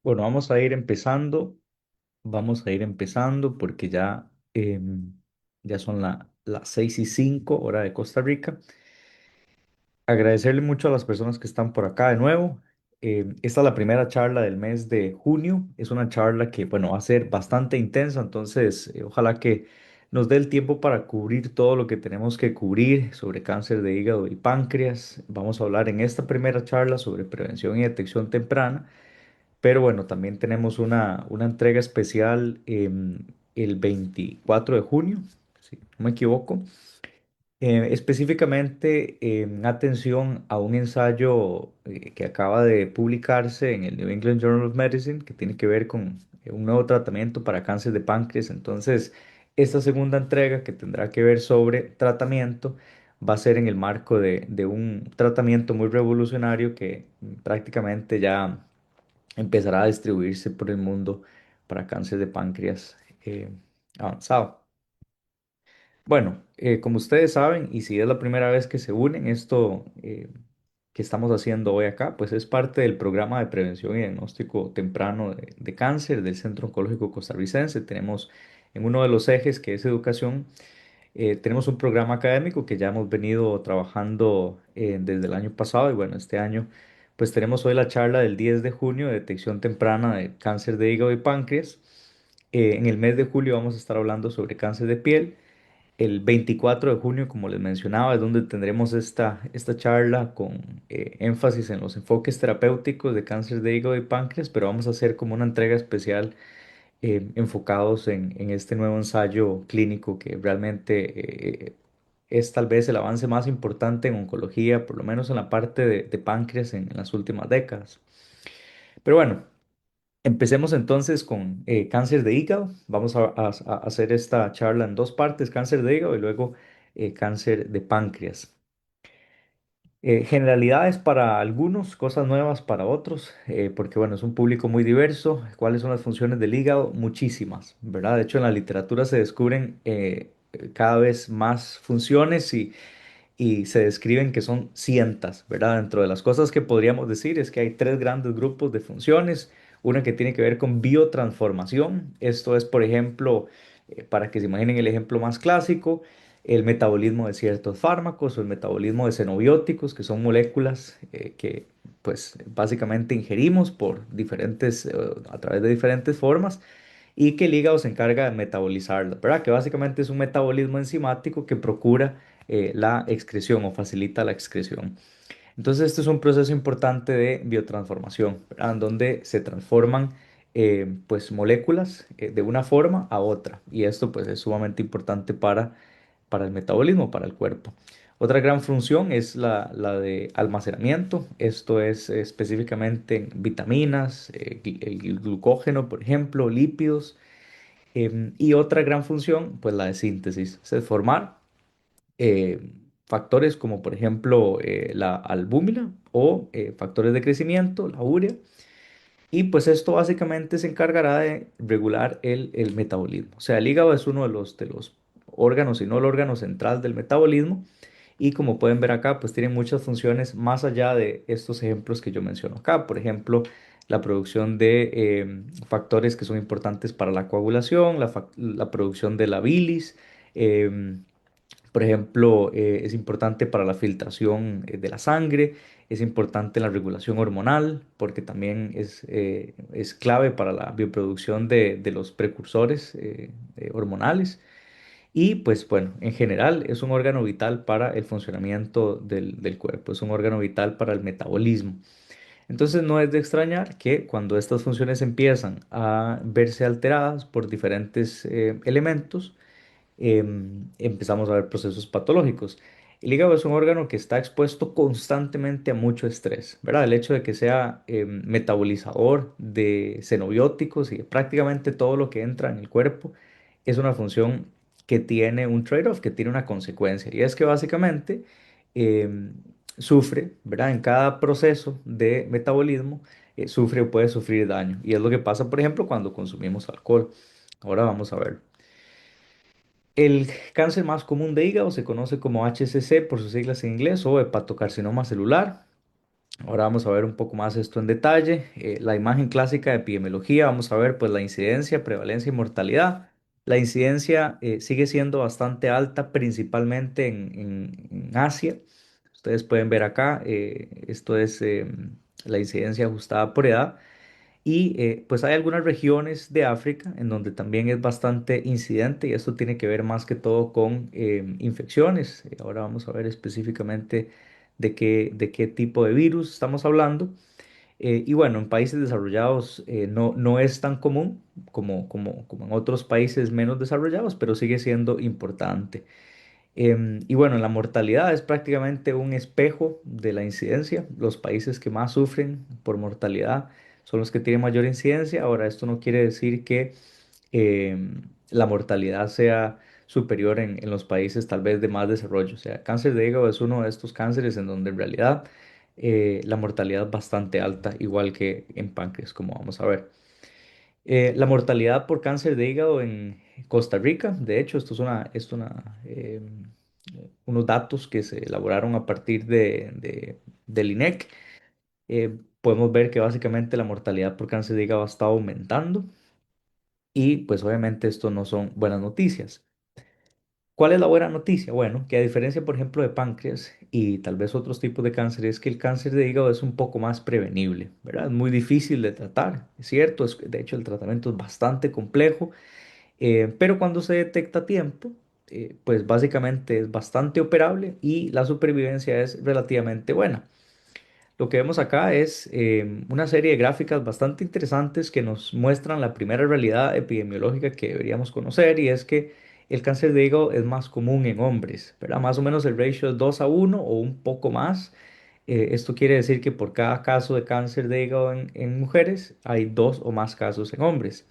Bueno, vamos a ir empezando porque ya son las 6:05 hora de Costa Rica. Agradecerle mucho a las personas que están por acá de nuevo. Esta es la primera charla del mes de junio. Es una charla que, bueno, va a ser bastante intensa, entonces ojalá que nos dé el tiempo para cubrir todo lo que tenemos que cubrir sobre cáncer de hígado y páncreas. Vamos a hablar en esta primera charla sobre prevención y detección temprana. Pero bueno, también tenemos una entrega especial el 24 de junio, si no me equivoco, específicamente en atención a un ensayo que acaba de publicarse en el New England Journal of Medicine, que tiene que ver con un nuevo tratamiento para cáncer de páncreas. Entonces, esta segunda entrega que tendrá que ver sobre tratamiento va a ser en el marco de un tratamiento muy revolucionario que prácticamente ya empezará a distribuirse por el mundo para cáncer de páncreas avanzado. Bueno, como ustedes saben, y si es la primera vez que se unen, esto que estamos haciendo hoy acá, pues es parte del programa de prevención y diagnóstico temprano de cáncer del Centro Oncológico Costarricense. Tenemos en uno de los ejes, que es educación, tenemos un programa académico que ya hemos venido trabajando desde el año pasado y bueno, este año pues tenemos hoy la charla del 10 de junio de detección temprana de cáncer de hígado y páncreas. En el mes de julio vamos a estar hablando sobre cáncer de piel. El 24 de junio, como les mencionaba, es donde tendremos esta charla con énfasis en los enfoques terapéuticos de cáncer de hígado y páncreas, pero vamos a hacer como una entrega especial enfocados en este nuevo ensayo clínico que realmente es tal vez el avance más importante en oncología, por lo menos en la parte de páncreas en las últimas décadas. Pero bueno, empecemos entonces con cáncer de hígado. Vamos a hacer esta charla en dos partes, cáncer de hígado y luego cáncer de páncreas. Generalidades para algunos, cosas nuevas para otros, porque bueno, es un público muy diverso. ¿Cuáles son las funciones del hígado? Muchísimas, ¿verdad? De hecho, en la literatura se descubren cada vez más funciones y se describen que son cientos, ¿verdad? Dentro de las cosas que podríamos decir es que hay tres grandes grupos de funciones. Una que tiene que ver con biotransformación. Esto es, por ejemplo, para que se imaginen el ejemplo más clásico, el metabolismo de ciertos fármacos o el metabolismo de xenobióticos, que son moléculas que pues básicamente ingerimos por a través de diferentes formas y que el hígado se encarga de metabolizarlas, ¿verdad? Que básicamente es un metabolismo enzimático que procura la excreción o facilita la excreción. Entonces, este es un proceso importante de biotransformación, ¿verdad? En donde se transforman pues moléculas de una forma a otra y esto pues es sumamente importante para el metabolismo, para el cuerpo. Otra gran función es la de almacenamiento. Esto es específicamente en vitaminas, el glucógeno, por ejemplo, lípidos. Y otra gran función, pues la de síntesis, es formar eh, factores como por ejemplo la albúmina o factores de crecimiento, la urea. Y pues esto básicamente se encargará de regular el metabolismo. O sea, el hígado es uno de los órganos, si no el órgano central del metabolismo. Y como pueden ver acá, pues tiene muchas funciones más allá de estos ejemplos que yo menciono acá. Por ejemplo, la producción de factores que son importantes para la coagulación, la producción de la bilis. em, por ejemplo, es importante para la filtración de la sangre, es importante en la regulación hormonal, porque también es clave para la bioproducción de los precursores hormonales. Y pues bueno, en general es un órgano vital para el funcionamiento del cuerpo, es un órgano vital para el metabolismo. Entonces no es de extrañar que cuando estas funciones empiezan a verse alteradas por diferentes elementos, empezamos a ver procesos patológicos. El hígado es un órgano que está expuesto constantemente a mucho estrés, ¿verdad? El hecho de que sea metabolizador de xenobióticos y de prácticamente todo lo que entra en el cuerpo es una función que tiene un trade-off, que tiene una consecuencia, y es que básicamente em, sufre, ¿verdad? En cada proceso de metabolismo sufre o puede sufrir daño, y es lo que pasa, por ejemplo, cuando consumimos alcohol. Ahora vamos a ver. El cáncer más común de hígado se conoce como HCC por sus siglas en inglés o hepatocarcinoma celular. Ahora vamos a ver un poco más esto en detalle. La imagen clásica de epidemiología, vamos a ver pues la incidencia, prevalencia y mortalidad. La incidencia sigue siendo bastante alta, principalmente en Asia. Ustedes pueden ver acá, esto es la incidencia ajustada por edad. Y pues hay algunas regiones de África en donde también es bastante incidente y esto tiene que ver más que todo con infecciones. Ahora vamos a ver específicamente de qué tipo de virus estamos hablando. Y bueno, en países desarrollados no es tan común como en otros países menos desarrollados, pero sigue siendo importante. Y bueno, la mortalidad es prácticamente un espejo de la incidencia. Los países que más sufren por mortalidad son los que tienen mayor incidencia. Ahora, esto no quiere decir que la mortalidad sea superior en los países tal vez de más desarrollo. O sea, cáncer de hígado es uno de estos cánceres en donde en realidad la mortalidad es bastante alta, igual que en páncreas, como vamos a ver. La mortalidad por cáncer de hígado en Costa Rica, de hecho, unos datos que se elaboraron a partir del INEC. Podemos ver que básicamente la mortalidad por cáncer de hígado ha estado aumentando y pues obviamente esto no son buenas noticias. ¿Cuál es la buena noticia? Bueno, que a diferencia, por ejemplo, de páncreas y tal vez otros tipos de cáncer, es que el cáncer de hígado es un poco más prevenible, ¿verdad? Es muy difícil de tratar, es cierto, de hecho el tratamiento es bastante complejo. Pero cuando se detecta a tiempo, pues básicamente es bastante operable y la supervivencia es relativamente buena. Lo que vemos acá es una serie de gráficas bastante interesantes que nos muestran la primera realidad epidemiológica que deberíamos conocer y es que el cáncer de hígado es más común en hombres, ¿verdad? Más o menos el ratio es 2 a 1 o un poco más. Esto quiere decir que por cada caso de cáncer de hígado en mujeres hay dos o más casos en hombres.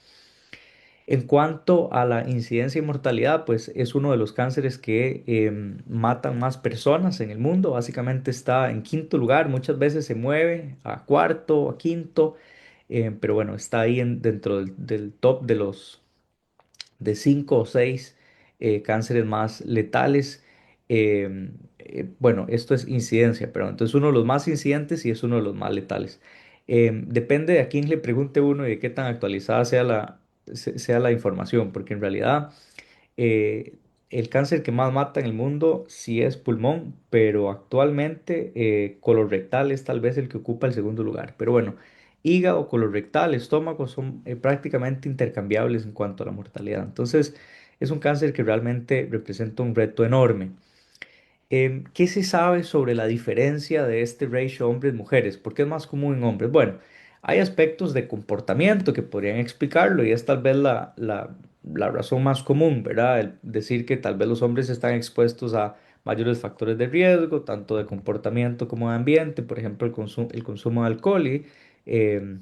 En cuanto a la incidencia y mortalidad, pues es uno de los cánceres que matan más personas en el mundo. Básicamente está en quinto lugar, muchas veces se mueve a cuarto, a quinto, pero bueno, está ahí dentro del top de cinco o seis cánceres más letales. Bueno, esto es incidencia, pero entonces uno de los más incidentes y es uno de los más letales. Depende de a quién le pregunte uno y de qué tan actualizada sea sea la información, porque en realidad eh, el cáncer que más mata en el mundo sí es pulmón, pero actualmente colorectal es tal vez el que ocupa el segundo lugar. Pero bueno, hígado, colorectal, estómago son prácticamente intercambiables en cuanto a la mortalidad. Entonces, es un cáncer que realmente representa un reto enorme. ¿Qué se sabe sobre la diferencia de este ratio hombres-mujeres? ¿Por qué es más común en hombres? Bueno, hay aspectos de comportamiento que podrían explicarlo y es tal vez la razón más común, ¿verdad? El decir que tal vez los hombres están expuestos a mayores factores de riesgo, tanto de comportamiento como de ambiente, por ejemplo, el consumo de alcohol y em,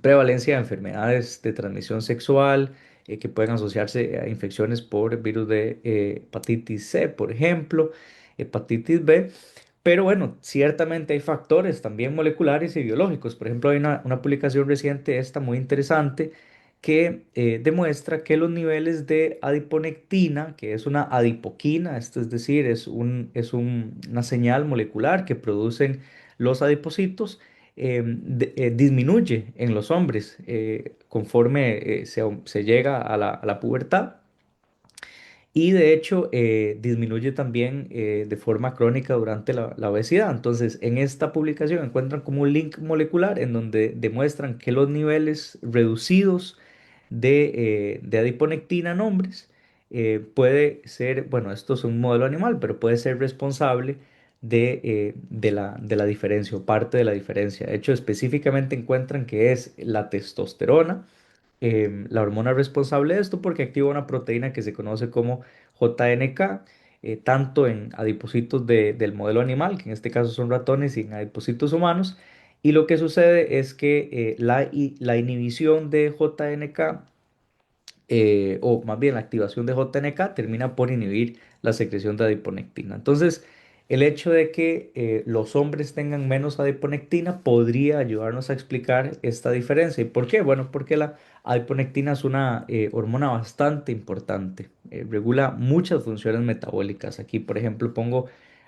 prevalencia de enfermedades de transmisión sexual que pueden asociarse a infecciones por virus de hepatitis C, por ejemplo, hepatitis B. Pero bueno, ciertamente hay factores también moleculares y biológicos. Por ejemplo, hay una publicación reciente, esta muy interesante, que demuestra que los niveles de adiponectina, que es una adipoquina, esto es decir, una señal molecular que producen los adipocitos, disminuye en los hombres conforme se llega a la pubertad y de hecho disminuye también de forma crónica durante la obesidad. Entonces, en esta publicación encuentran como un link molecular en donde demuestran que los niveles reducidos de adiponectina en hombres puede ser, bueno, esto es un modelo animal, pero puede ser responsable de la diferencia o parte de la diferencia. De hecho, específicamente encuentran que es la testosterona la hormona responsable de esto porque activa una proteína que se conoce como JNK, tanto en adipocitos del modelo animal, que en este caso son ratones, y en adipocitos humanos. Y lo que sucede es que la inhibición de JNK o más bien la activación de JNK termina por inhibir la secreción de adiponectina. Entonces, el hecho de que los hombres tengan menos adiponectina podría ayudarnos a explicar esta diferencia. ¿Y por qué? Bueno, porque la adiponectina es una hormona bastante importante, regula muchas funciones metabólicas. Aquí, por ejemplo, pongo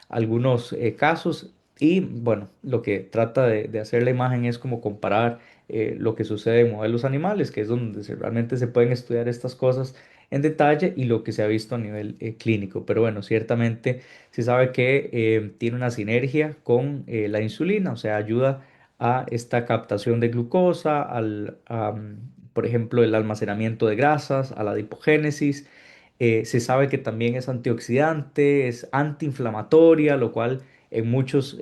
algunos casos. Y bueno, lo que trata de hacer la imagen es como comparar lo que sucede en modelos animales, que es donde realmente se pueden estudiar estas cosas en detalle y lo que se ha visto a nivel clínico. Pero bueno, ciertamente se sabe que tiene una sinergia con la insulina, o sea, ayuda a esta captación de glucosa, por ejemplo, el almacenamiento de grasas, a la adipogénesis. Se sabe que también es antioxidante, es antiinflamatoria, lo cual en muchos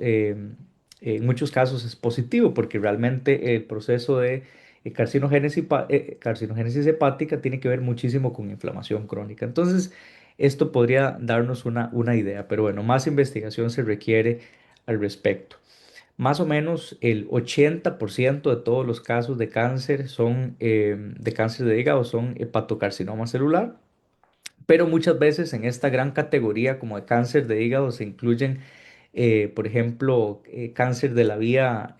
casos es positivo porque realmente el proceso de carcinogénesis hepática tiene que ver muchísimo con inflamación crónica. Entonces, esto podría darnos una idea, pero bueno, más investigación se requiere al respecto. Más o menos el 80% de todos los casos de cáncer de cáncer de hígado son hepatocarcinoma celular, pero muchas veces en esta gran categoría como de cáncer de hígado se incluyen, por ejemplo, cáncer de la vía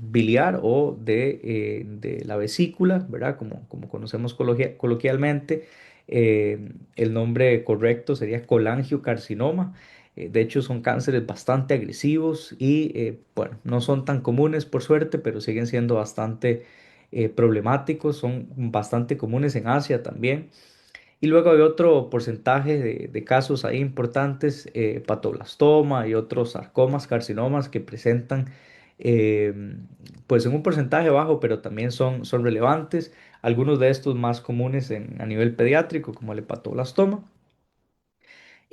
biliar o de la vesícula, ¿verdad? Como conocemos coloquialmente. El nombre correcto sería colangiocarcinoma. De hecho, son cánceres bastante agresivos y, bueno, no son tan comunes por suerte, pero siguen siendo bastante problemáticos. Son bastante comunes en Asia también. Y luego hay otro porcentaje de casos ahí importantes, patoblastoma y otros sarcomas, carcinomas que presentan, eh, pues en un porcentaje bajo, pero también son relevantes. Algunos de estos más comunes a nivel pediátrico, como el hepatoblastoma.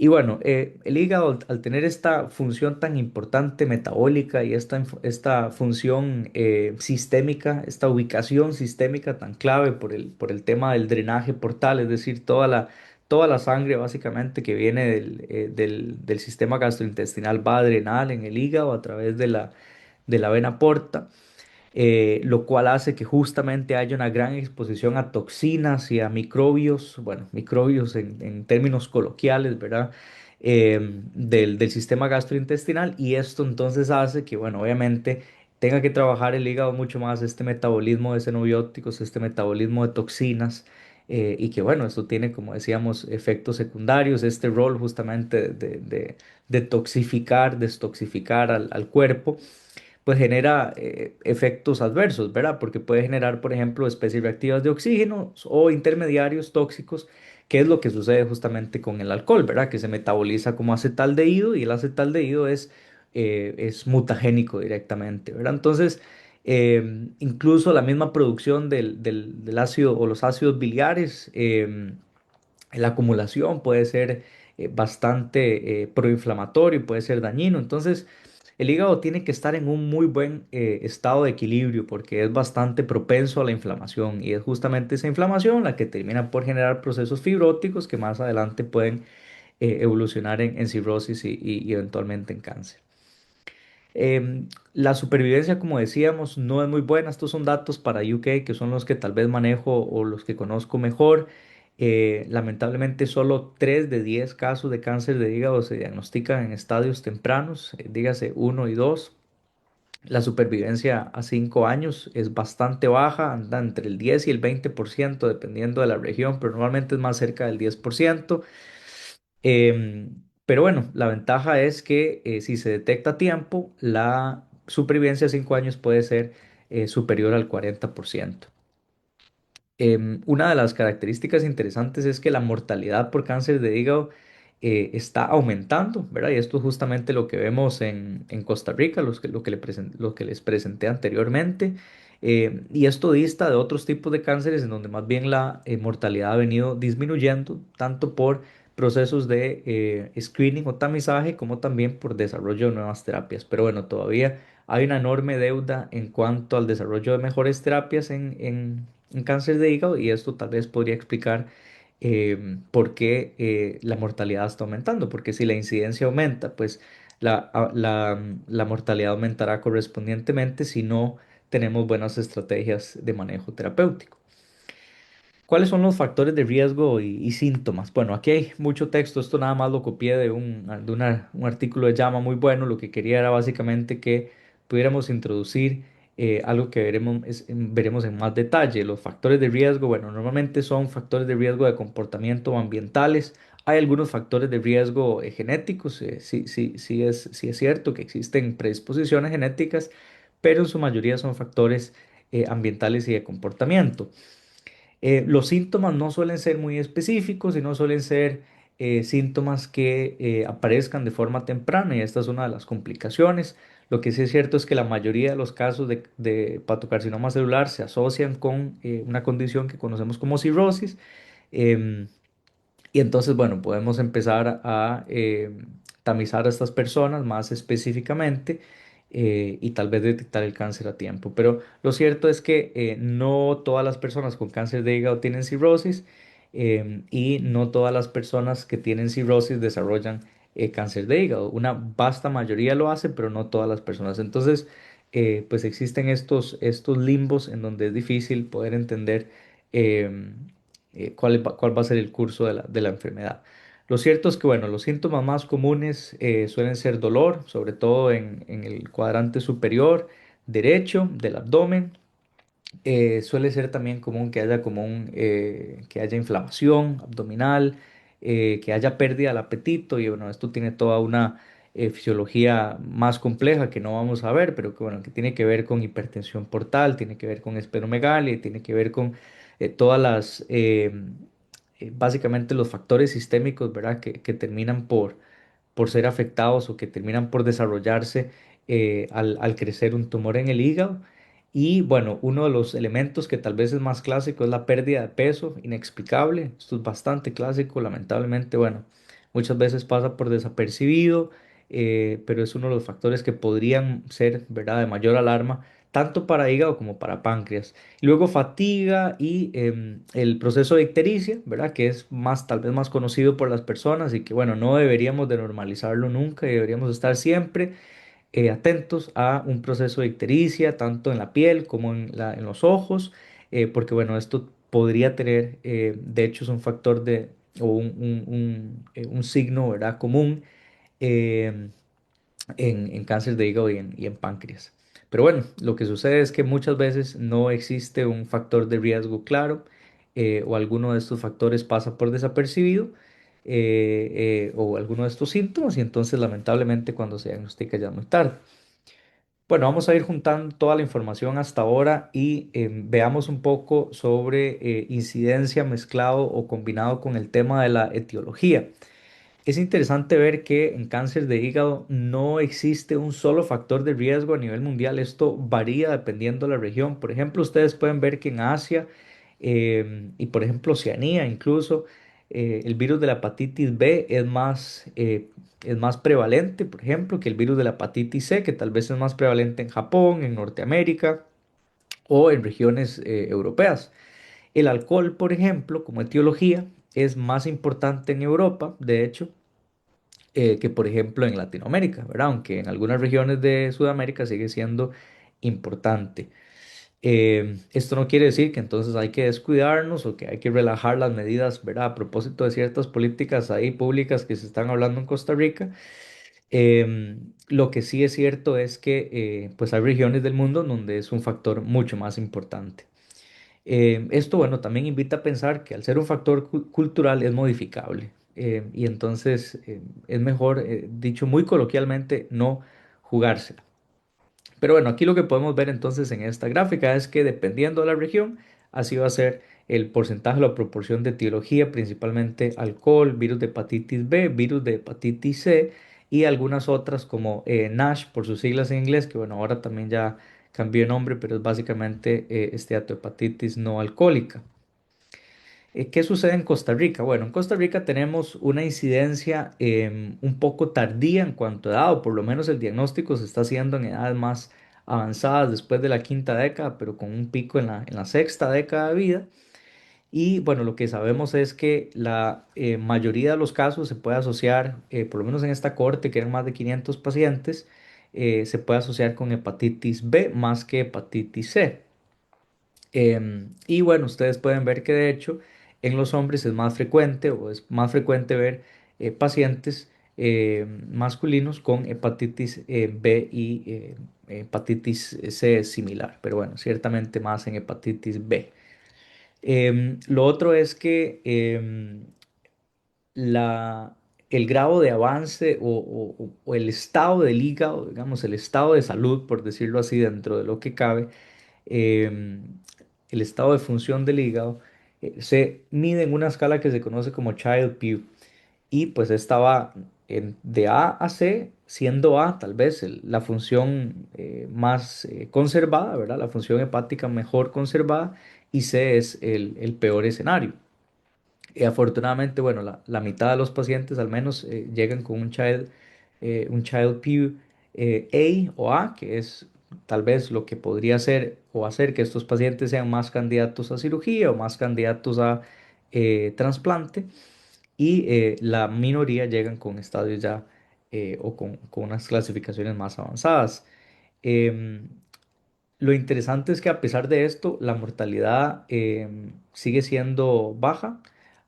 Y bueno, el hígado al tener esta función tan importante metabólica y esta función sistémica, esta ubicación sistémica tan clave por el tema del drenaje portal, es decir, toda la sangre básicamente que viene del sistema gastrointestinal va a drenar en el hígado a través de la vena porta, lo cual hace que justamente haya una gran exposición a toxinas y a microbios, bueno, microbios en términos coloquiales, ¿verdad? Del sistema gastrointestinal, y esto entonces hace que, bueno, obviamente tenga que trabajar el hígado mucho más este metabolismo de xenobióticos, este metabolismo de toxinas. Y que bueno, esto tiene, como decíamos, efectos secundarios, este rol justamente de detoxificar, destoxificar al cuerpo, pues genera efectos adversos, ¿verdad? Porque puede generar, por ejemplo, especies reactivas de oxígeno o intermediarios tóxicos, que es lo que sucede justamente con el alcohol, ¿verdad? Que se metaboliza como acetaldehído y el acetaldehído es mutagénico directamente, ¿verdad? Entonces, incluso la misma producción del ácido o los ácidos biliares, la acumulación puede ser bastante proinflamatorio y puede ser dañino. Entonces, el hígado tiene que estar en un muy buen estado de equilibrio porque es bastante propenso a la inflamación, y es justamente esa inflamación la que termina por generar procesos fibróticos que más adelante pueden evolucionar en cirrosis y eventualmente en cáncer. La supervivencia, como decíamos, no es muy buena. Estos son datos para UK, que son los que tal vez manejo o los que conozco mejor. Lamentablemente, solo 3 de 10 casos de cáncer de hígado se diagnostican en estadios tempranos, dígase 1 y 2. La supervivencia a 5 años es bastante baja, anda entre el 10 y el 20% dependiendo de la región, pero normalmente es más cerca del 10%. Pero bueno, la ventaja es que si se detecta a tiempo, la supervivencia a 5 años puede ser superior al 40%. Una de las características interesantes es que la mortalidad por cáncer de hígado está aumentando, ¿verdad? Y esto es justamente lo que vemos en Costa Rica, lo que les presenté anteriormente. Y esto dista de otros tipos de cánceres en donde más bien la mortalidad ha venido disminuyendo, tanto por procesos de screening o tamizaje, como también por desarrollo de nuevas terapias. Pero bueno, todavía hay una enorme deuda en cuanto al desarrollo de mejores terapias en cáncer de hígado, y esto tal vez podría explicar por qué la mortalidad está aumentando, porque si la incidencia aumenta, pues la mortalidad aumentará correspondientemente si no tenemos buenas estrategias de manejo terapéutico. ¿Cuáles son los factores de riesgo y síntomas? Bueno, aquí hay mucho texto, esto nada más lo copié de un artículo de JAMA muy bueno. Lo que quería era básicamente que pudiéramos introducir algo que veremos en más detalle. Los factores de riesgo, bueno, normalmente son factores de riesgo de comportamiento ambientales, Hay algunos factores de riesgo genéticos, sí es cierto que existen predisposiciones genéticas, pero en su mayoría son factores ambientales y de comportamiento. Los síntomas no suelen ser muy específicos y no suelen ser síntomas que aparezcan de forma temprana y esta es una de las complicaciones. Lo que sí es cierto es que la mayoría de los casos de patocarcinoma celular se asocian con una condición que conocemos como cirrosis. em, y entonces, bueno, podemos empezar a tamizar a estas personas más específicamente y tal vez detectar el cáncer a tiempo. Pero lo cierto es que no todas las personas con cáncer de hígado tienen cirrosis y no todas las personas que tienen cirrosis desarrollan cáncer de hígado. Una vasta mayoría lo hace, pero no todas las personas. Entonces, pues existen estos limbos en donde es difícil poder entender. em, cuál va a ser el curso de la enfermedad. Lo cierto es que, bueno, los síntomas más comunes suelen ser dolor, sobre todo en el cuadrante superior derecho del abdomen. Suele ser también común que haya, que haya inflamación abdominal, que haya pérdida del apetito y bueno, esto tiene toda una fisiología más compleja que no vamos a ver, pero que bueno, que tiene que ver con hipertensión portal, tiene que ver con esplenomegalia, tiene que ver con todas básicamente los factores sistémicos, ¿verdad? Que terminan por ser afectados o que terminan por desarrollarse al crecer un tumor en el hígado. Y bueno, uno de los elementos que tal vez es más clásico es la pérdida de peso inexplicable. Esto es bastante clásico, lamentablemente, bueno, muchas veces pasa por desapercibido, pero es uno de los factores que podrían ser, ¿verdad?, de mayor alarma, tanto para hígado como para páncreas. Y luego fatiga y el proceso de ictericia, ¿verdad?, que es más, tal vez más conocido por las personas y que, bueno, no deberíamos de normalizarlo nunca y deberíamos estar siempre atentos a un proceso de ictericia, tanto en la piel como en los ojos, porque bueno, esto podría tener, de hecho es un factor o un signo, ¿verdad?, común eh, en cáncer de hígado y en páncreas. Pero bueno, lo que sucede es que muchas veces no existe un factor de riesgo claro o alguno de estos factores pasa por desapercibido o alguno de estos síntomas y entonces lamentablemente cuando se diagnostica ya es muy tarde. Bueno, vamos a ir juntando toda la información hasta ahora y veamos un poco sobre incidencia mezclado o combinado con el tema de la etiología. Es interesante ver que en cáncer de hígado no existe un solo factor de riesgo a nivel mundial. Esto varía dependiendo de la región. Por ejemplo, ustedes pueden ver que en Asia y por ejemplo Oceanía incluso el virus de la hepatitis B es más prevalente, por ejemplo, que el virus de la hepatitis C, que tal vez es más prevalente en Japón, en Norteamérica o en regiones europeas. El alcohol, por ejemplo, como etiología, es más importante en Europa, de hecho, que por ejemplo en Latinoamérica, ¿verdad? Aunque en algunas regiones de Sudamérica sigue siendo importante. Esto no quiere decir que entonces hay que descuidarnos o que hay que relajar las medidas, ¿verdad? A propósito de ciertas políticas ahí públicas que se están hablando en Costa Rica. Lo que sí es cierto es que pues hay regiones del mundo donde es un factor mucho más importante. Esto, bueno, también invita a pensar que al ser un factor cultural es modificable y entonces es mejor, dicho muy coloquialmente, no jugársela. Pero bueno, aquí lo que podemos ver entonces en esta gráfica es que dependiendo de la región, así va a ser el porcentaje, la proporción de etiología, principalmente alcohol, virus de hepatitis B, virus de hepatitis C y algunas otras como NASH por sus siglas en inglés, que bueno, ahora también ya cambió de nombre, pero es básicamente esteatohepatitis no alcohólica. ¿Qué sucede en Costa Rica? Bueno, en Costa Rica tenemos una incidencia un poco tardía en cuanto a edad, o por lo menos el diagnóstico se está haciendo en edades más avanzadas después de la quinta década, pero con un pico en la sexta década de vida. Y bueno, lo que sabemos es que la mayoría de los casos se puede asociar, por lo menos en esta corte, que eran más de 500 pacientes, se puede asociar con hepatitis B más que hepatitis C. Y bueno, ustedes pueden ver que de hecho en los hombres es más frecuente o es más frecuente ver pacientes masculinos con hepatitis B y hepatitis C similar, pero bueno, ciertamente más en hepatitis B. Lo otro es que la, el grado de avance o el estado del hígado, digamos, el estado de salud, por decirlo así, dentro de lo que cabe, em, el estado de función del hígado, se mide en una escala que se conoce como Child-Pugh. Y pues esta va de A a C, siendo A tal vez la función más conservada, ¿verdad? La función hepática mejor conservada, y C es el peor escenario. Afortunadamente, bueno, la mitad de los pacientes al menos llegan con un Child Pugh A o A, que es tal vez lo que podría ser o hacer que estos pacientes sean más candidatos a cirugía o más candidatos a trasplante, y la minoría llegan con estadios ya o con unas clasificaciones más avanzadas. Em, lo interesante es que a pesar de esto, la mortalidad sigue siendo baja.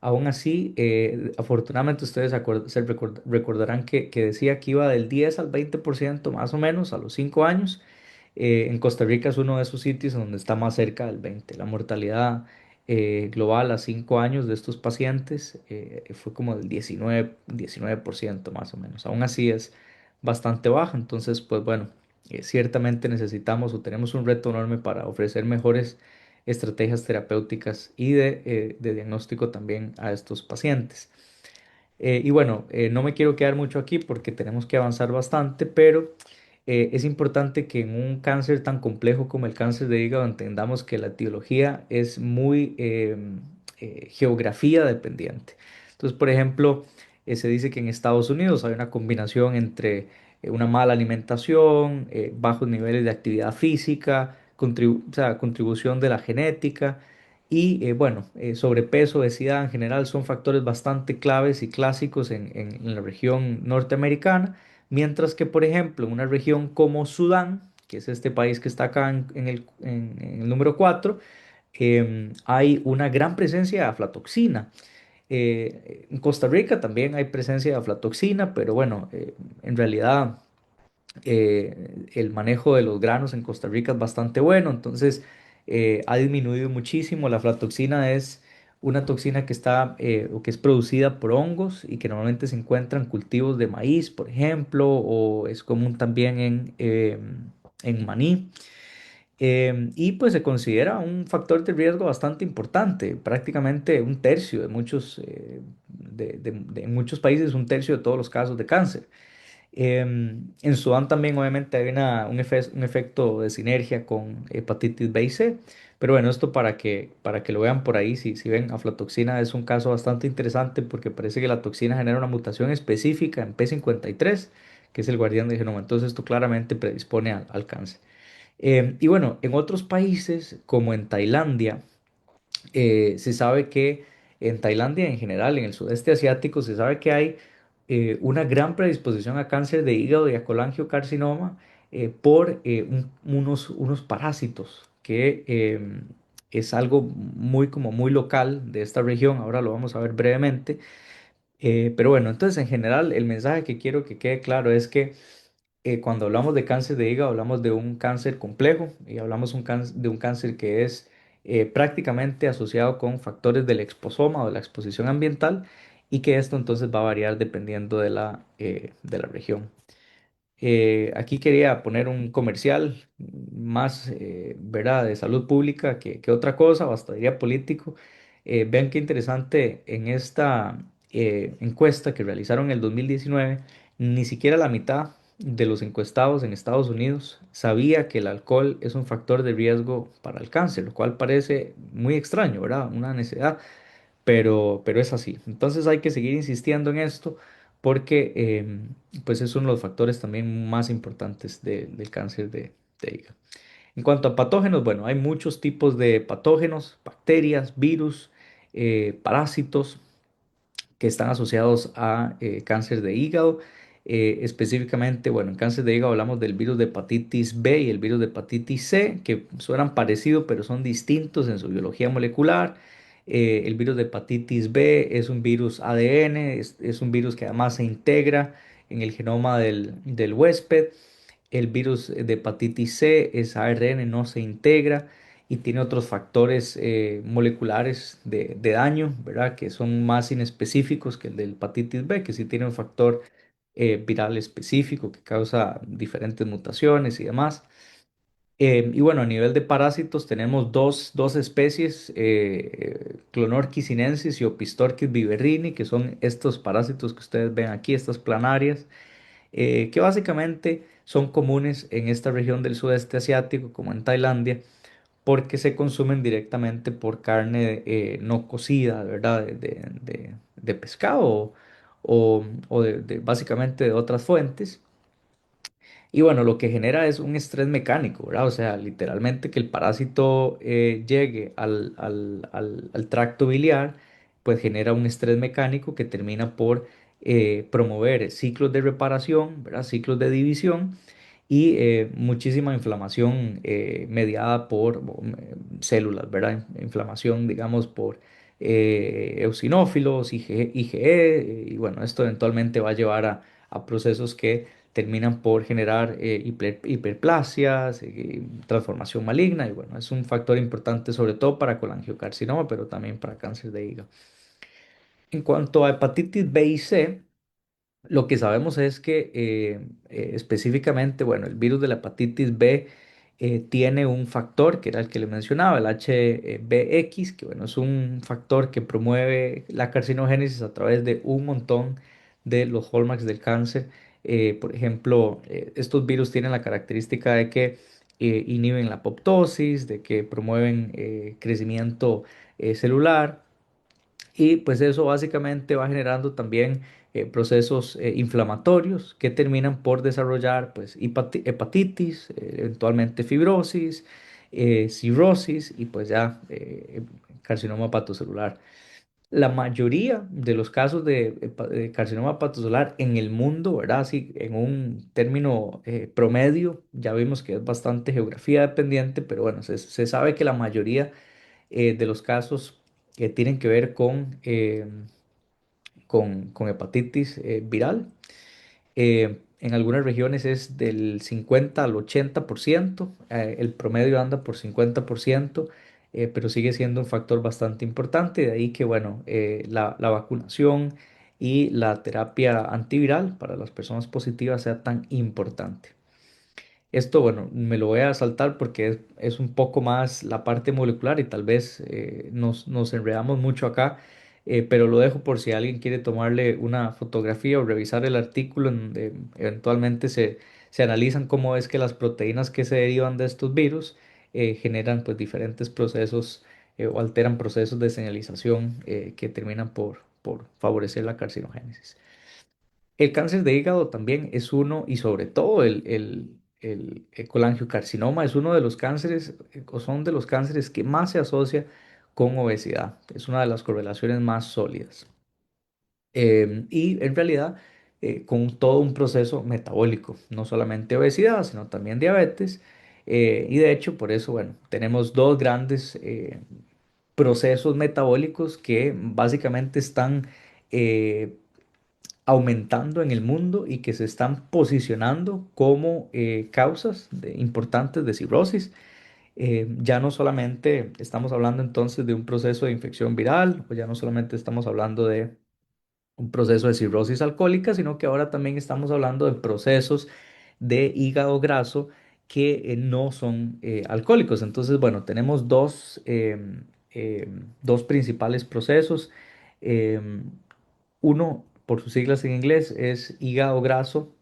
Aún así, afortunadamente ustedes recordarán que decía que iba del 10 al 20% más o menos a los 5 años. En Costa Rica es uno de esos sitios en donde está más cerca del 20. La mortalidad global a 5 años de estos pacientes fue como del 19% más o menos. Aún así es bastante baja. Entonces, pues bueno, ciertamente necesitamos o tenemos un reto enorme para ofrecer mejores estrategias terapéuticas y de diagnóstico también a estos pacientes. Y bueno, no me quiero quedar mucho aquí porque tenemos que avanzar bastante, pero es importante que en un cáncer tan complejo como el cáncer de hígado entendamos que la etiología es muy geografía dependiente. Entonces, por ejemplo, se dice que en Estados Unidos hay una combinación entre una mala alimentación, bajos niveles de actividad física, o sea, contribución de la genética. Y bueno, sobrepeso, obesidad en general son factores bastante claves y clásicos en la región norteamericana, mientras que, por ejemplo, en una región como Sudán, que es este país que está acá en el número 4, hay una gran presencia de aflatoxina. En Costa Rica también hay presencia de aflatoxina, pero bueno, en realidad el manejo de los granos en Costa Rica es bastante bueno, entonces ha disminuido muchísimo. La aflatoxina es una toxina que está o que es producida por hongos y que normalmente se encuentra en cultivos de maíz, por ejemplo, o es común también en maní. Y pues se considera un factor de riesgo bastante importante, prácticamente un tercio de muchos, en muchos países, un tercio de todos los casos de cáncer. En Sudán también obviamente hay un efecto de sinergia con hepatitis B y C, pero bueno, esto para que lo vean por ahí, si ven aflatoxina es un caso bastante interesante porque parece que la toxina genera una mutación específica en P53, que es el guardián del genoma, entonces esto claramente predispone al cáncer. Y bueno, en otros países como en Tailandia, se sabe que en Tailandia en general, en el sudeste asiático, se sabe que hay una gran predisposición a cáncer de hígado y a colangiocarcinoma por unos parásitos que es algo muy como muy local de esta región. Ahora lo vamos a ver brevemente. Pero bueno, entonces en general el mensaje que quiero que quede claro es que cuando hablamos de cáncer de hígado, hablamos de un cáncer complejo y hablamos de un cáncer que es prácticamente asociado con factores del exposoma o de la exposición ambiental, y que esto entonces va a variar dependiendo de la región. Aquí quería poner un comercial más, ¿verdad?, de salud pública que otra cosa, o hasta diría político. Vean qué interesante en esta encuesta que realizaron en el 2019, ni siquiera la mitad de los encuestados en Estados Unidos sabía que el alcohol es un factor de riesgo para el cáncer, lo cual parece muy extraño, ¿verdad? Una necedad, pero es así. Entonces hay que seguir insistiendo en esto porque pues es uno de los factores también más importantes del cáncer de hígado. En cuanto a patógenos, bueno, hay muchos tipos de patógenos, bacterias, virus, parásitos que están asociados a cáncer de hígado. Específicamente, bueno, en cáncer de hígado hablamos del virus de hepatitis B y el virus de hepatitis C, que suenan parecidos, pero son distintos en su biología molecular. El virus de hepatitis B es un virus ADN, es un virus que además se integra en el genoma del huésped. El virus de hepatitis C es ARN, no se integra. y tiene otros factores moleculares de daño, ¿verdad? Que son más inespecíficos que el del hepatitis B, que sí tiene un factor viral específico que causa diferentes mutaciones y demás. Y bueno, a nivel de parásitos tenemos dos especies, Clonorchis sinensis y Opistorchis viverrini, que son estos parásitos que ustedes ven aquí, estas planarias, que básicamente son comunes en esta región del sudeste asiático, como en Tailandia, porque se consumen directamente por carne no cocida, ¿verdad? De pescado o básicamente de otras fuentes. Y bueno, lo que genera es un estrés mecánico, ¿verdad? O sea, literalmente que el parásito llegue al tracto biliar, pues genera un estrés mecánico que termina por promover ciclos de reparación, ¿verdad? Ciclos de división y muchísima inflamación mediada por células, ¿verdad? Inflamación, digamos, por eosinófilos, IgE, y bueno, esto eventualmente va a llevar a procesos que terminan por generar hiperplasias, transformación maligna, y bueno, es un factor importante sobre todo para colangiocarcinoma, pero también para cáncer de hígado. En cuanto a hepatitis B y C, lo que sabemos es que específicamente, bueno, el virus de la hepatitis B tiene un factor que era el que le mencionaba, el HBx, que bueno, es un factor que promueve la carcinogénesis a través de un montón de los hallmarks del cáncer. Por ejemplo, estos virus tienen la característica de que inhiben la apoptosis, de que promueven crecimiento celular y pues eso básicamente va generando también procesos inflamatorios que terminan por desarrollar pues hepatitis, eventualmente fibrosis, cirrosis y pues ya carcinoma hepatocelular. La mayoría de los casos de carcinoma hepatocelular en el mundo, ¿verdad? Así, en un término promedio, ya vimos que es bastante geografía dependiente, pero bueno, se sabe que la mayoría de los casos que tienen que ver con hepatitis viral. En algunas regiones es del 50 al 80%, el promedio anda por 50%, pero sigue siendo un factor bastante importante, de ahí que, bueno, la vacunación y la terapia antiviral para las personas positivas sea tan importante. Esto, bueno, me lo voy a saltar porque es un poco más la parte molecular y tal vez nos enredamos mucho acá, pero lo dejo por si alguien quiere tomarle una fotografía o revisar el artículo en donde eventualmente se analizan cómo es que las proteínas que se derivan de estos virus generan pues diferentes procesos o alteran procesos de señalización que terminan por favorecer la carcinogénesis. El cáncer de hígado también es uno, y sobre todo el colangiocarcinoma es uno de los cánceres, o son de los cánceres que más se asocia con obesidad. Es una de las correlaciones más sólidas. Y en realidad, con todo un proceso metabólico, no solamente obesidad, sino también diabetes. Y de hecho, por eso, bueno, tenemos dos grandes procesos metabólicos que básicamente están eh, aumentando en el mundo y que se están posicionando como causas importantes de cirrosis. Ya no solamente estamos hablando entonces de un proceso de infección viral, o ya no solamente estamos hablando de un proceso de cirrosis alcohólica, sino que ahora también estamos hablando de procesos de hígado graso que no son alcohólicos. Entonces, bueno, tenemos dos principales procesos. Em, Uno, por sus siglas en inglés, es hígado graso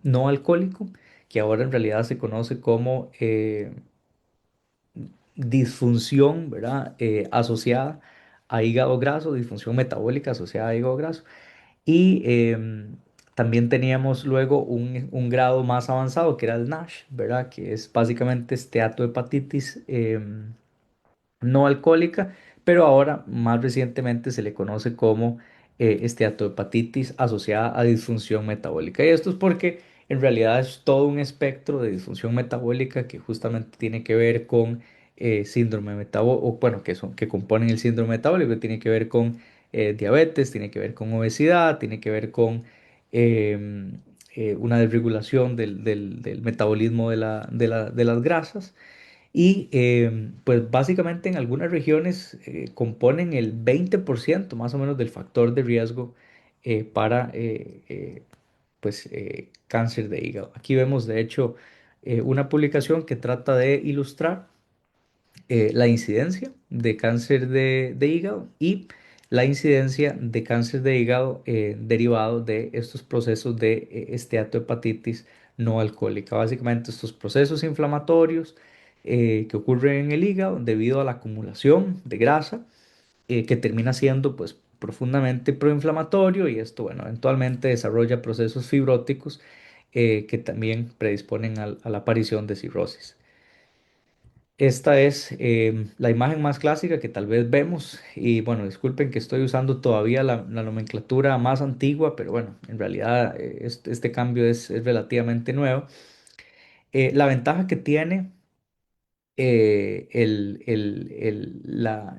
no alcohólico, que ahora en realidad se conoce como disfunción, ¿verdad? Asociada a hígado graso, disfunción metabólica asociada a hígado graso. Y también teníamos luego un grado más avanzado que era el NASH, ¿verdad? Que es básicamente esteatohepatitis no alcohólica, pero ahora más recientemente se le conoce como esteatohepatitis asociada a disfunción metabólica. Y esto es porque en realidad es todo un espectro de disfunción metabólica que justamente tiene que ver con síndrome metabólico, o bueno, que componen el síndrome metabólico, tiene que ver con diabetes, tiene que ver con obesidad, tiene que ver con una desregulación del metabolismo de las grasas. Y pues básicamente en algunas regiones componen el 20% más o menos del factor de riesgo para cáncer de hígado. Aquí vemos de hecho una publicación que trata de ilustrar la incidencia de cáncer de hígado y la incidencia de cáncer de hígado derivado de estos procesos de esteatohepatitis no alcohólica. Básicamente estos procesos inflamatorios que ocurren en el hígado debido a la acumulación de grasa que termina siendo pues profundamente proinflamatorio y esto, bueno, eventualmente desarrolla procesos fibróticos que también predisponen a la aparición de cirrosis. Esta es la imagen más clásica que tal vez vemos y bueno, disculpen que estoy usando todavía la nomenclatura más antigua, pero bueno, en realidad este cambio es relativamente nuevo. La ventaja que tiene el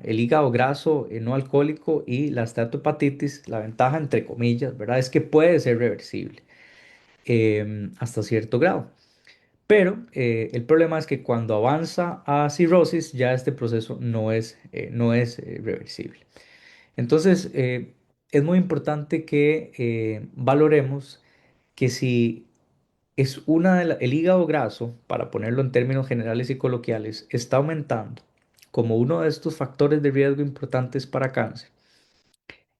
hígado graso no alcohólico y la steatohepatitis, la ventaja entre comillas, ¿verdad? Es que puede ser reversible hasta cierto grado. Pero el problema es que cuando avanza a cirrosis, ya este proceso no es reversible. Entonces, es muy importante que valoremos que si es el hígado graso, para ponerlo en términos generales y coloquiales, está aumentando como uno de estos factores de riesgo importantes para cáncer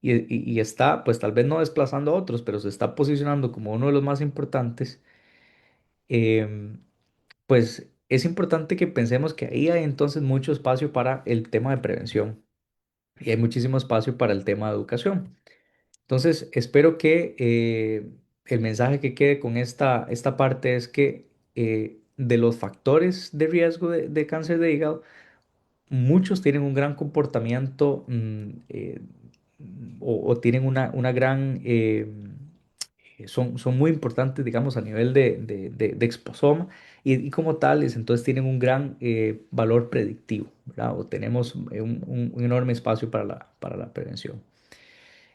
y está, pues tal vez no desplazando a otros, pero se está posicionando como uno de los más importantes. em, pues es importante que pensemos que ahí hay entonces mucho espacio para el tema de prevención y hay muchísimo espacio para el tema de educación. Entonces, espero que el mensaje que quede con esta parte es que de los factores de riesgo de cáncer de hígado, muchos tienen un gran comportamiento o tienen una gran son muy importantes, digamos, a nivel de exposoma y como tales, entonces tienen un gran valor predictivo, ¿verdad? O tenemos un enorme espacio para la prevención.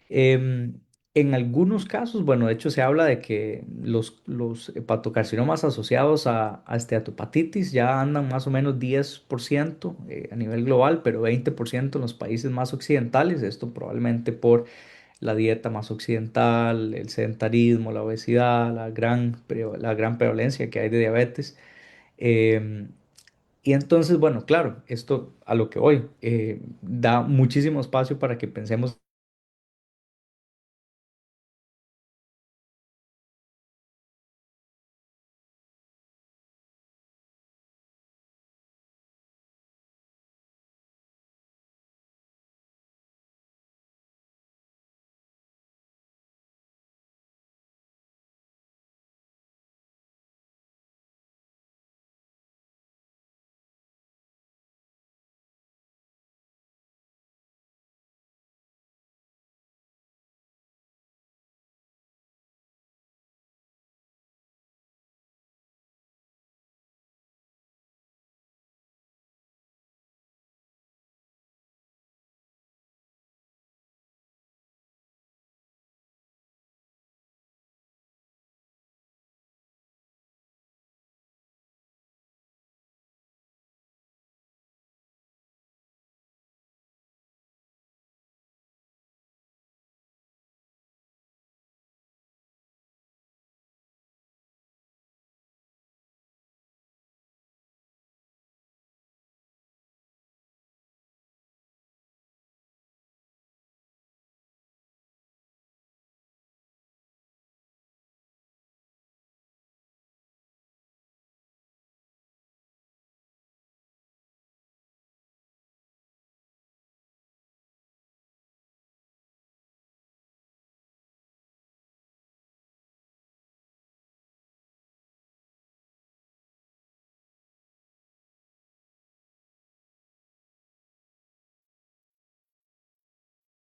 Em, en algunos casos, bueno, de hecho se habla de que los hepatocarcinomas asociados a esteatopatitis ya andan más o menos 10% a nivel global, pero 20% en los países más occidentales, esto probablemente por la dieta más occidental, el sedentarismo, la obesidad, la gran prevalencia que hay de diabetes. Em, y entonces, bueno, claro, esto a lo que voy, da muchísimo espacio para que pensemos.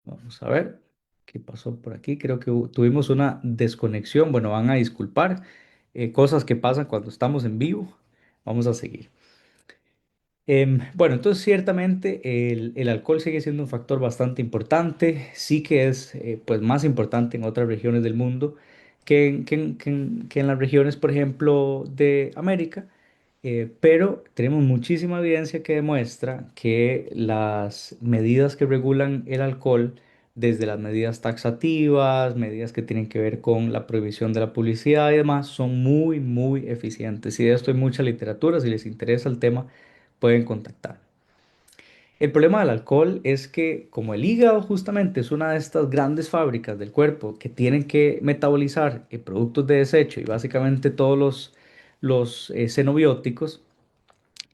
Vamos a ver qué pasó por aquí. Creo que tuvimos una desconexión. Bueno, van a disculpar. Cosas que pasan cuando estamos en vivo. Vamos a seguir. Bueno, entonces ciertamente el alcohol sigue siendo un factor bastante importante. Sí que es pues más importante en otras regiones del mundo que en las regiones, por ejemplo, de América. Pero tenemos muchísima evidencia que demuestra que las medidas que regulan el alcohol, desde las medidas taxativas, medidas que tienen que ver con la prohibición de la publicidad y demás, son muy, muy eficientes. Y de esto hay mucha literatura, si les interesa el tema, pueden contactar. El problema del alcohol es que como el hígado justamente es una de estas grandes fábricas del cuerpo que tienen que metabolizar productos de desecho y básicamente todos los xenobióticos,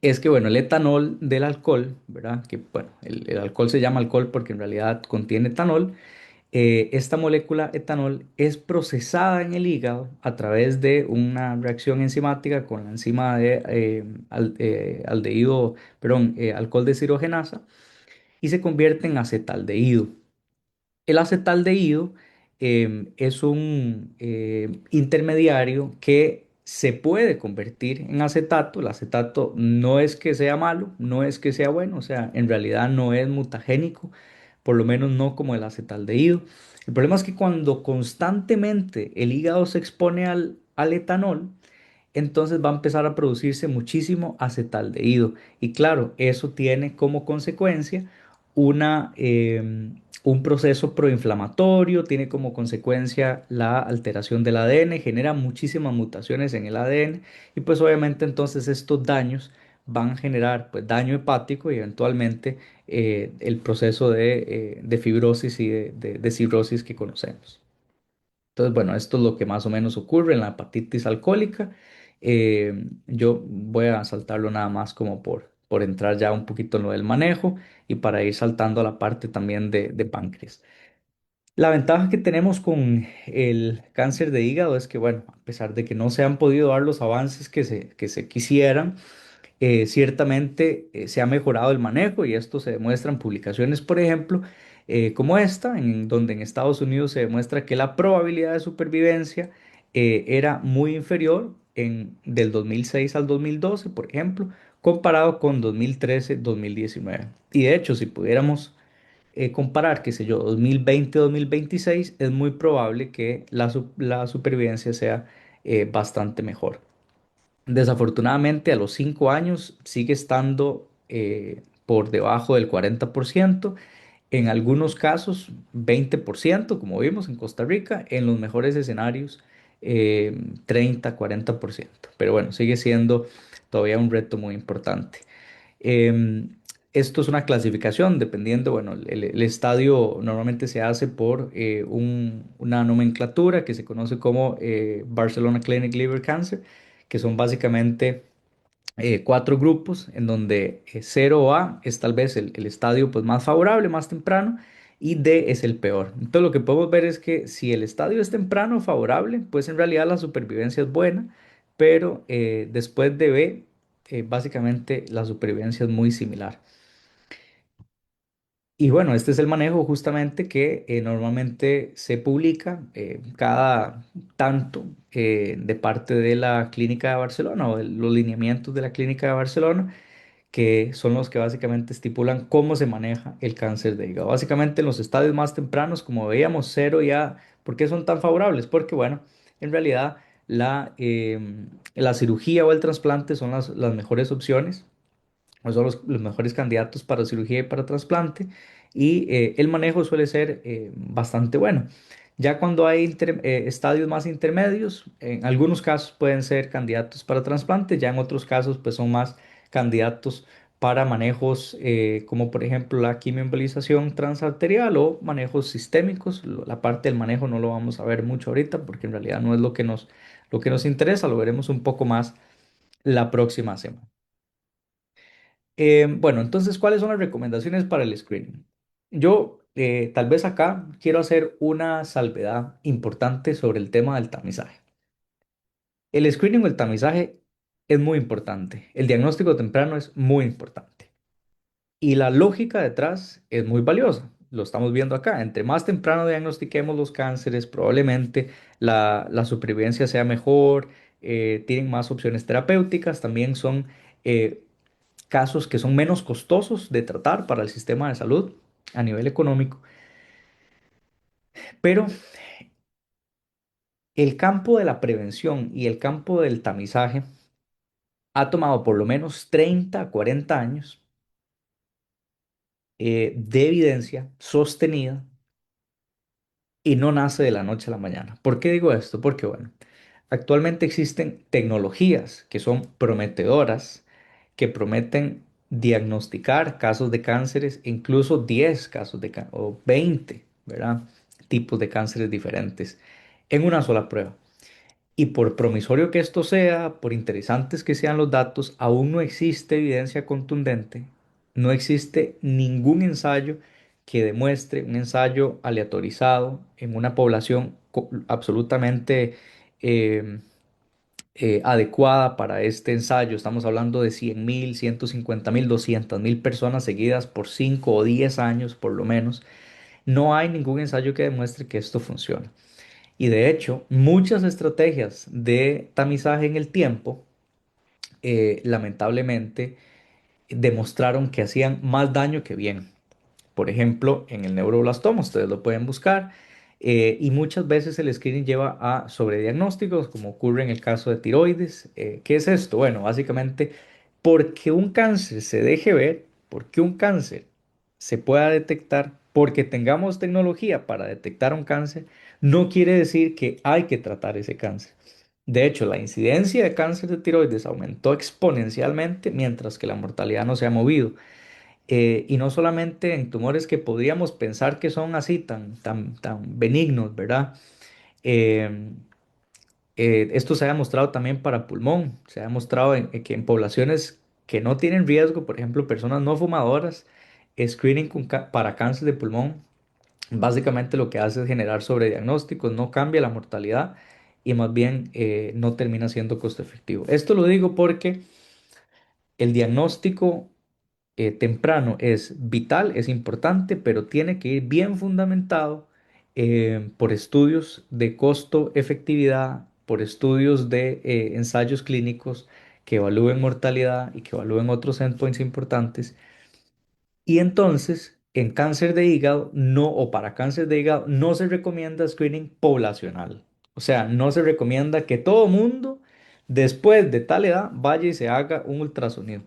es que, bueno, el etanol del alcohol, ¿verdad? Que, bueno, el alcohol se llama alcohol porque en realidad contiene etanol. Esta molécula etanol es procesada en el hígado a través de una reacción enzimática con la enzima de aldehído, perdón, alcohol deshidrogenasa y se convierte en acetaldehído. El acetaldehído es un intermediario que se puede convertir en acetato. El acetato no es que sea malo, no es que sea bueno, o sea, en realidad no es mutagénico, por lo menos no como el acetaldehído. El problema es que cuando constantemente el hígado se expone al etanol, entonces va a empezar a producirse muchísimo acetaldehído. Y claro, eso tiene como consecuencia una, un proceso proinflamatorio, tiene como consecuencia la alteración del ADN, genera muchísimas mutaciones en el ADN y pues obviamente entonces estos daños van a generar pues daño hepático y eventualmente el proceso de fibrosis y de cirrosis que conocemos. Entonces, bueno, esto es lo que más o menos ocurre en la hepatitis alcohólica. Yo voy a saltarlo nada más como por entrar ya un poquito en lo del manejo y para ir saltando a la parte también de páncreas. La ventaja que tenemos con el cáncer de hígado es que, bueno, a pesar de que no se han podido dar los avances que se quisieran, ciertamente se ha mejorado el manejo y esto se demuestra en publicaciones, por ejemplo, como esta, en donde en Estados Unidos se demuestra que la probabilidad de supervivencia era muy inferior del 2006 al 2012, por ejemplo, comparado con 2013-2019. Y de hecho, si pudiéramos comparar, qué sé yo, 2020-2026, es muy probable que la supervivencia sea bastante mejor. Desafortunadamente, a los 5 años sigue estando por debajo del 40%, en algunos casos 20%, como vimos en Costa Rica, en los mejores escenarios 30-40%. Pero bueno, sigue siendo todavía un reto muy importante. Em, Esto es una clasificación, dependiendo, bueno, el estadio normalmente se hace por una nomenclatura que se conoce como Barcelona Clinic Liver Cancer, que son básicamente cuatro grupos en donde 0 A es tal vez el estadio pues, más favorable, más temprano, y D es el peor. Entonces lo que podemos ver es que si el estadio es temprano, favorable, pues en realidad la supervivencia es buena, pero después de B, básicamente la supervivencia es muy similar. Y bueno, este es el manejo justamente que normalmente se publica cada tanto de parte de la Clínica de Barcelona o de los lineamientos de la Clínica de Barcelona, que son los que básicamente estipulan cómo se maneja el cáncer de hígado. Básicamente en los estadios más tempranos, como veíamos, cero ya. ¿Por qué son tan favorables? Porque bueno, en realidad la cirugía o el trasplante son las mejores opciones o son los mejores candidatos para cirugía y para trasplante y el manejo suele ser bastante bueno. Ya cuando hay estadios más intermedios, en algunos casos pueden ser candidatos para trasplante, ya en otros casos pues son más candidatos para manejos como por ejemplo la quimioembolización transarterial o manejos sistémicos. La parte del manejo no lo vamos a ver mucho ahorita porque en realidad no es lo que nos interesa, lo veremos un poco más la próxima semana. Bueno, entonces, ¿cuáles son las recomendaciones para el screening? Yo, tal vez acá, quiero hacer una salvedad importante sobre el tema del tamizaje. El screening o el tamizaje es muy importante. El diagnóstico temprano es muy importante. Y la lógica detrás es muy valiosa. Lo estamos viendo acá. Entre más temprano diagnostiquemos los cánceres, probablemente la supervivencia sea mejor, tienen más opciones terapéuticas, también son eh, casos que son menos costosos de tratar para el sistema de salud a nivel económico, pero el campo de la prevención y el campo del tamizaje ha tomado por lo menos 30 a 40 años de evidencia sostenida y no nace de la noche a la mañana. ¿Por qué digo esto? Porque, bueno, actualmente existen tecnologías que son prometedoras, que prometen diagnosticar casos de cánceres, incluso 10 casos o 20, ¿verdad? Tipos de cánceres diferentes en una sola prueba. Y por promisorio que esto sea, por interesantes que sean los datos, aún no existe evidencia contundente, no existe ningún ensayo que demuestre un ensayo aleatorizado en una población absolutamente eh, adecuada para este ensayo. Estamos hablando de 100.000, 150.000, 200.000 personas seguidas por 5 o 10 años por lo menos. No hay ningún ensayo que demuestre que esto funciona. Y de hecho, muchas estrategias de tamizaje en el tiempo, lamentablemente, demostraron que hacían más daño que bien. Por ejemplo, en el neuroblastoma, ustedes lo pueden buscar, y muchas veces el screening lleva a sobrediagnósticos, como ocurre en el caso de tiroides. ¿Qué es esto? Bueno, básicamente, porque un cáncer se deje ver, porque un cáncer se pueda detectar, porque tengamos tecnología para detectar un cáncer, no quiere decir que hay que tratar ese cáncer. De hecho, la incidencia de cáncer de tiroides aumentó exponencialmente, mientras que la mortalidad no se ha movido. Y no solamente en tumores que podríamos pensar que son así, tan benignos, ¿verdad? Eh, Esto se ha demostrado también para pulmón, se ha demostrado que en poblaciones que no tienen riesgo, por ejemplo, personas no fumadoras, screening para cáncer de pulmón, básicamente lo que hace es generar sobrediagnósticos, no cambia la mortalidad y más bien no termina siendo costo efectivo. Esto lo digo porque el diagnóstico temprano es vital, es importante, pero tiene que ir bien fundamentado por estudios de costo-efectividad, por estudios de ensayos clínicos que evalúen mortalidad y que evalúen otros endpoints importantes. Y entonces, en cáncer de hígado, no, o para cáncer de hígado, no se recomienda screening poblacional. O sea, no se recomienda que todo mundo, después de tal edad, vaya y se haga un ultrasonido.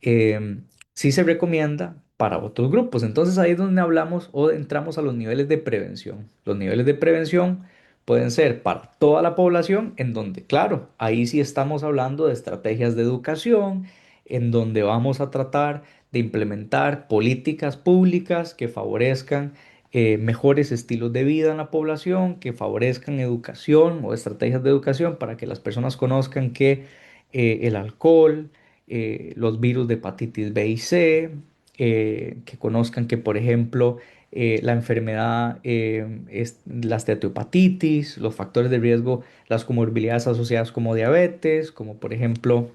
em, sí se recomienda para otros grupos. Entonces ahí es donde hablamos o entramos a los niveles de prevención. Los niveles de prevención pueden ser para toda la población, en donde, claro, ahí sí estamos hablando de estrategias de educación, en donde vamos a tratar de implementar políticas públicas que favorezcan mejores estilos de vida en la población, que favorezcan educación o estrategias de educación para que las personas conozcan que el alcohol, los virus de hepatitis B y C, que conozcan que, por ejemplo, la enfermedad, la esteatohepatitis, los factores de riesgo, las comorbilidades asociadas como diabetes, como por ejemplo,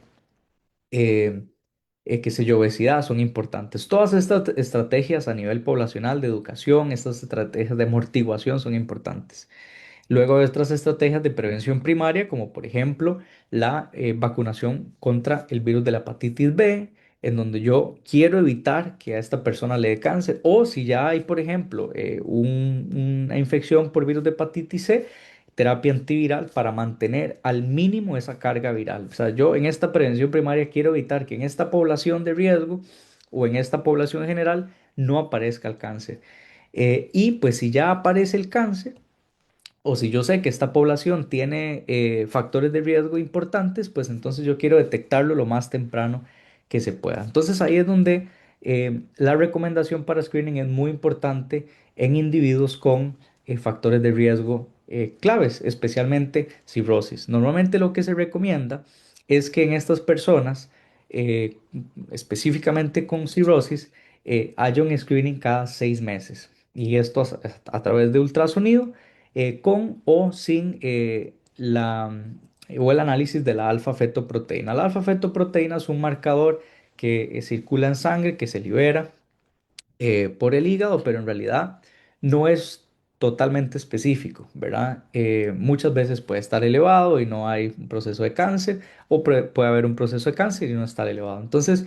eh, qué sé yo, obesidad, son importantes. Todas estas estrategias a nivel poblacional de educación, estas estrategias de amortiguación son importantes. Luego hay otras estrategias de prevención primaria, como por ejemplo la vacunación contra el virus de la hepatitis B, en donde yo quiero evitar que a esta persona le dé cáncer, o si ya hay, por ejemplo, una infección por virus de hepatitis C, terapia antiviral para mantener al mínimo esa carga viral. O sea, yo en esta prevención primaria quiero evitar que en esta población de riesgo o en esta población general no aparezca el cáncer. Y pues si ya aparece el cáncer, o si yo sé que esta población tiene factores de riesgo importantes, pues entonces yo quiero detectarlo lo más temprano que se pueda. Entonces ahí es donde la recomendación para screening es muy importante en individuos con factores de riesgo claves, especialmente cirrosis. Normalmente lo que se recomienda es que en estas personas, eh, específicamente con cirrosis, haya un screening cada 6 meses. Y esto a través de ultrasonido con o sin o el análisis de la alfa-fetoproteína. La alfa-fetoproteína es un marcador que circula en sangre, que se libera por el hígado, pero en realidad no es totalmente específico, ¿verdad? Muchas veces puede estar elevado y no hay un proceso de cáncer, o puede haber un proceso de cáncer y no estar elevado. Entonces,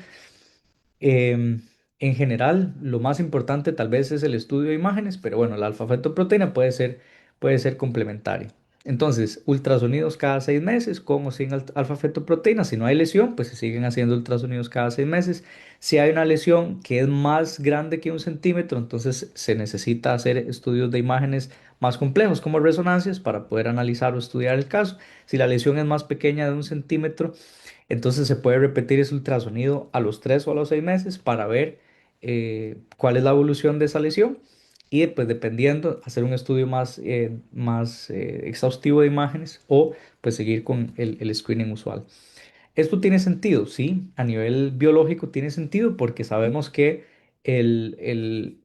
en general, lo más importante tal vez es el estudio de imágenes, pero bueno, la alfa-fetoproteína puede ser complementaria. Entonces, ultrasonidos cada 6 meses, con o sin alfa-fetoproteína. Si no hay lesión, pues se siguen haciendo ultrasonidos cada 6 meses. Si hay una lesión que es más grande que 1 centímetro, entonces se necesita hacer estudios de imágenes más complejos, como resonancias, para poder analizar o estudiar el caso. Si la lesión es más pequeña de 1 centímetro, entonces se puede repetir ese ultrasonido a los 3 o a los 6 meses para ver cuál es la evolución de esa lesión y pues dependiendo hacer un estudio más exhaustivo de imágenes o pues seguir con el screening usual. ¿Esto tiene sentido? Sí, a nivel biológico tiene sentido porque sabemos que el, el,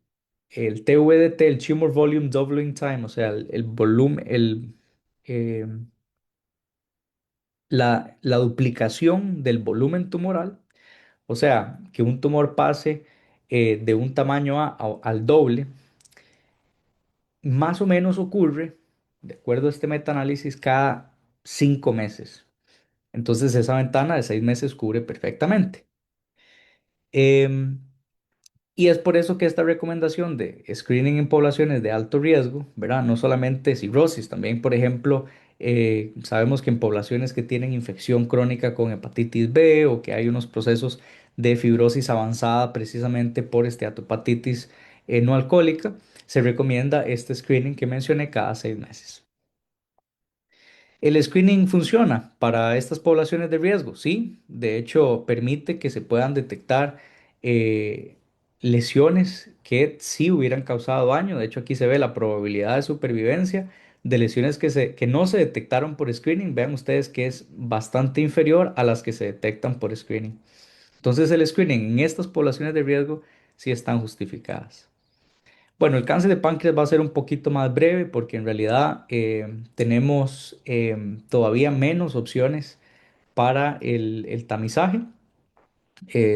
el TVDT, el Tumor Volume Doubling Time, o sea, el volumen, eh, la duplicación del volumen tumoral, o sea, que un tumor pase de un tamaño al doble, más o menos ocurre, de acuerdo a este metaanálisis, cada 5 meses. Entonces esa ventana de 6 meses cubre perfectamente. Em, y es por eso que esta recomendación de screening en poblaciones de alto riesgo, ¿verdad? No solamente cirrosis, también, por ejemplo, sabemos que en poblaciones que tienen infección crónica con hepatitis B o que hay unos procesos de fibrosis avanzada precisamente por esteatopatitis no alcohólica, se recomienda este screening que mencioné cada 6 meses. ¿El screening funciona para estas poblaciones de riesgo? Sí, de hecho permite que se puedan detectar eh, lesiones que sí hubieran causado daño. De hecho, aquí se ve la probabilidad de supervivencia de lesiones que no se detectaron por screening. Vean ustedes que es bastante inferior a las que se detectan por screening. Entonces, el screening en estas poblaciones de riesgo sí están justificadas. Bueno, el cáncer de páncreas va a ser un poquito más breve porque en realidad tenemos todavía menos opciones para el tamizaje,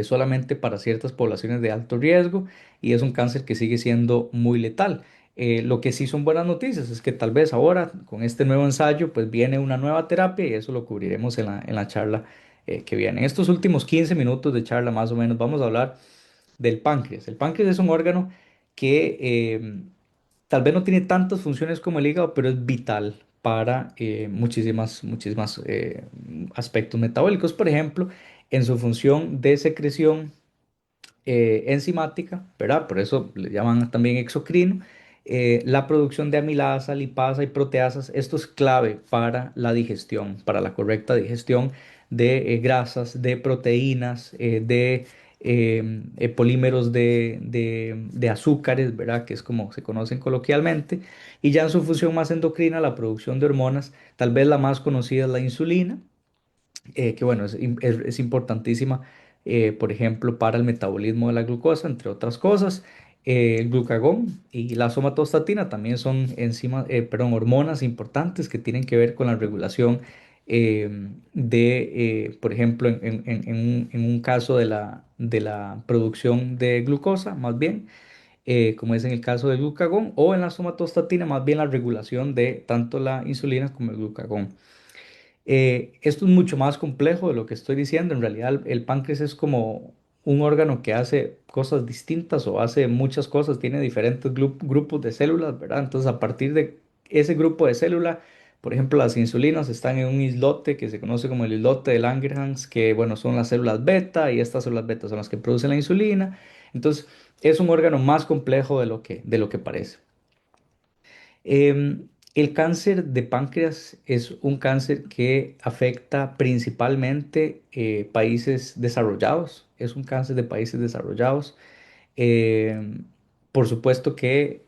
solamente para ciertas poblaciones de alto riesgo y es un cáncer que sigue siendo muy letal. Lo que sí son buenas noticias es que tal vez ahora con este nuevo ensayo pues viene una nueva terapia y eso lo cubriremos en la charla que viene. En estos últimos 15 minutos de charla más o menos vamos a hablar del páncreas. El páncreas es un órgano que tal vez no tiene tantas funciones como el hígado, pero es vital para muchísimas aspectos metabólicos. Por ejemplo, en su función de secreción enzimática, ¿verdad? Por eso le llaman también exocrino. La producción de amilasa, lipasa y proteasas, esto es clave para la digestión, para la correcta digestión de grasas, de proteínas, de polímeros de azúcares, ¿verdad? Que es como se conocen coloquialmente. Y ya en su función más endocrina, la producción de hormonas, tal vez la más conocida es la insulina que bueno, es importantísima, por ejemplo, para el metabolismo de la glucosa, entre otras cosas. El glucagón y la somatostatina también son perdón, hormonas importantes que tienen que ver con la regulación por ejemplo, en un caso de la producción de glucosa, más bien, como es en el caso del glucagón, o en la somatostatina, más bien la regulación de tanto la insulina como el glucagón. Esto es mucho más complejo de lo que estoy diciendo. En realidad, el páncreas es como un órgano que hace cosas distintas o hace muchas cosas, tiene diferentes grupos de células, ¿verdad? Entonces, a partir de ese grupo de células, por ejemplo, las insulinas están en un islote que se conoce como el islote de Langerhans, que, bueno, son las células beta y estas células beta son las que producen la insulina. Entonces, es un órgano más complejo de lo que parece. El cáncer de páncreas es un cáncer que afecta principalmente países desarrollados. Es un cáncer de países desarrollados. Em, por supuesto que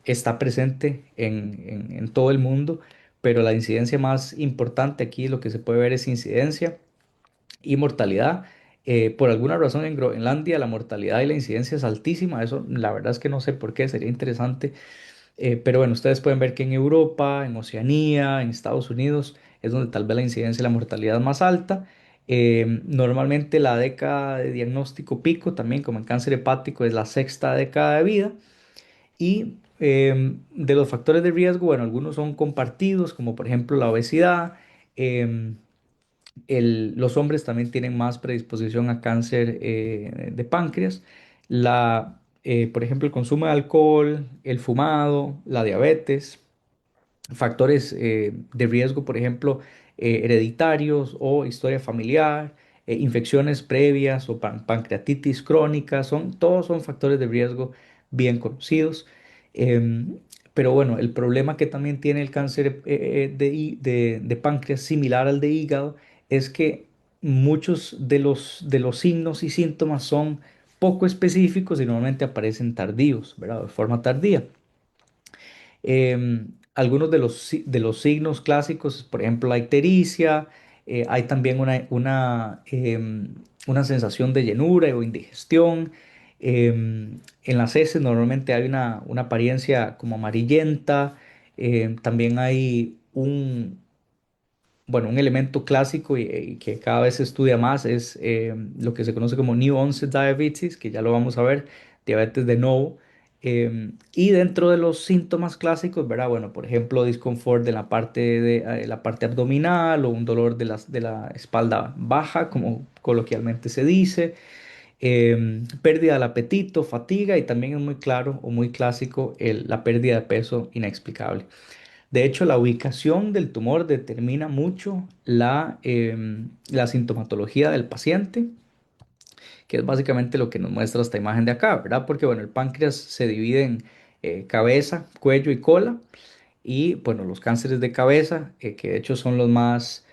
está presente en todo el mundo, pero la incidencia más importante aquí, lo que se puede ver es incidencia y mortalidad. Por alguna razón en Groenlandia la mortalidad y la incidencia es altísima. Eso la verdad es que no sé por qué, sería interesante, pero bueno, ustedes pueden ver que en Europa, en Oceanía, en Estados Unidos, es donde tal vez la incidencia y la mortalidad es más alta. Normalmente la década de diagnóstico pico, también como en cáncer hepático, es la sexta década de vida. Y de los factores de riesgo, bueno, algunos son compartidos, como por ejemplo la obesidad. em, los hombres también tienen más predisposición a cáncer de páncreas. Por ejemplo, el consumo de alcohol, el fumado, la diabetes. factores de riesgo, por ejemplo, hereditarios o historia familiar, infecciones previas o pancreatitis crónica, todos son factores de riesgo bien conocidos. Em, pero bueno, el problema que también tiene el cáncer de páncreas, similar al de hígado, es que muchos de los signos y síntomas son poco específicos y normalmente aparecen tardíos, ¿verdad? De forma tardía. Algunos de los signos clásicos, por ejemplo, la ictericia, hay también una sensación de llenura o indigestión. En las heces normalmente hay una apariencia como amarillenta. También hay un elemento clásico y que cada vez se estudia más es lo que se conoce como New Onset Diabetes, que ya lo vamos a ver, diabetes de nuevo. Y dentro de los síntomas clásicos, ¿verdad? Bueno, por ejemplo, disconfort de la parte abdominal o un dolor de la espalda baja, como coloquialmente se dice, pérdida del apetito, fatiga y también es muy claro o muy clásico la pérdida de peso inexplicable. De hecho, la ubicación del tumor determina mucho la sintomatología del paciente, que es básicamente lo que nos muestra esta imagen de acá, ¿verdad? Porque, bueno, el páncreas se divide en cabeza, cuello y cola. Y bueno, los cánceres de cabeza, que de hecho son los más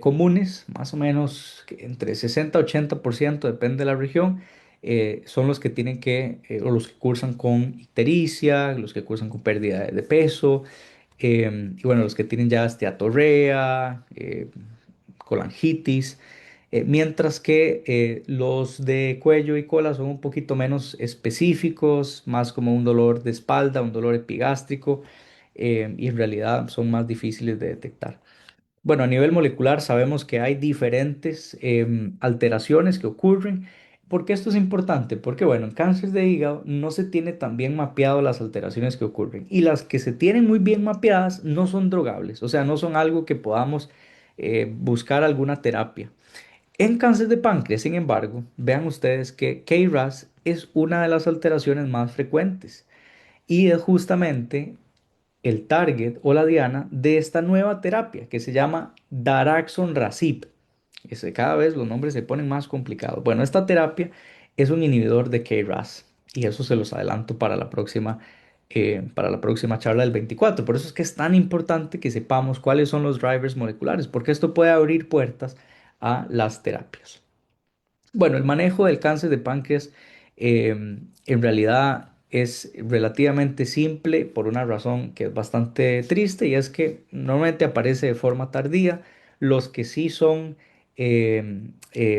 comunes, más o menos que entre 60 y 80%, depende de la región, son los que o los que cursan con ictericia, los que cursan con pérdida de peso, y bueno, los que tienen ya esteatorrea, colangitis. Mientras que los de cuello y cola son un poquito menos específicos, más como un dolor de espalda, un dolor epigástrico, y en realidad son más difíciles de detectar. Bueno, a nivel molecular sabemos que hay diferentes alteraciones que ocurren. ¿Por qué esto es importante? Porque, bueno, en cáncer de hígado no se tiene tan bien mapeado las alteraciones que ocurren. Y las que se tienen muy bien mapeadas no son drogables, o sea, no son algo que podamos buscar alguna terapia. En cáncer de páncreas, sin embargo, vean ustedes que KRAS es una de las alteraciones más frecuentes y es justamente el target o la diana de esta nueva terapia que se llama Daraxonrasib. Cada vez los nombres se ponen más complicados. Bueno, esta terapia es un inhibidor de KRAS y eso se los adelanto para la próxima charla del 24. Por eso es que es tan importante que sepamos cuáles son los drivers moleculares, porque esto puede abrir puertas a las terapias. Bueno, el manejo del cáncer de páncreas en realidad es relativamente simple por una razón que es bastante triste y es que normalmente aparece de forma tardía. Los que sí son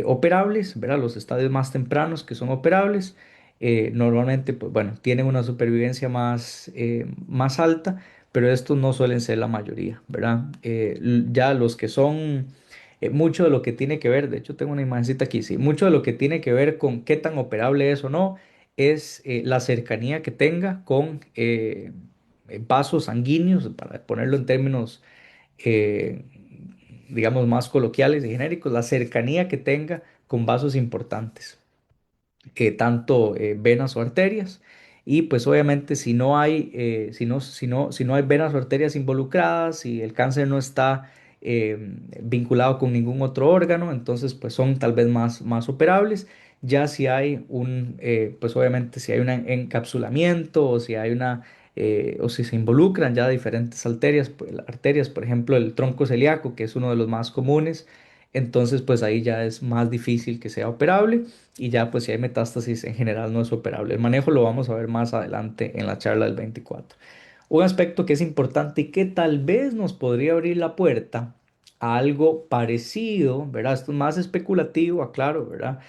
operables, ¿verdad? Los estadios más tempranos que son operables, normalmente, pues bueno, tienen una supervivencia más alta, pero estos no suelen ser la mayoría, ¿verdad? Ya los que son mucho de lo que tiene que ver, de hecho tengo una imagencita aquí, sí, mucho de lo que tiene que ver con qué tan operable es o no, es la cercanía que tenga con vasos sanguíneos, para ponerlo en términos, eh, digamos, más coloquiales y genéricos, la cercanía que tenga con vasos importantes, tanto venas o arterias. Y pues obviamente si no hay venas o arterias involucradas, si el cáncer no está eh, vinculado con ningún otro órgano, entonces pues son tal vez más operables. Ya si hay pues obviamente si hay un encapsulamiento o si hay o si se involucran ya diferentes arterias, por ejemplo el tronco celíaco, que es uno de los más comunes, entonces pues ahí ya es más difícil que sea operable y ya pues si hay metástasis en general no es operable. El manejo lo vamos a ver más adelante en la charla del 24. Un aspecto que es importante y que tal vez nos podría abrir la puerta a algo parecido, ¿verdad? Esto es más especulativo, aclaro, ¿verdad?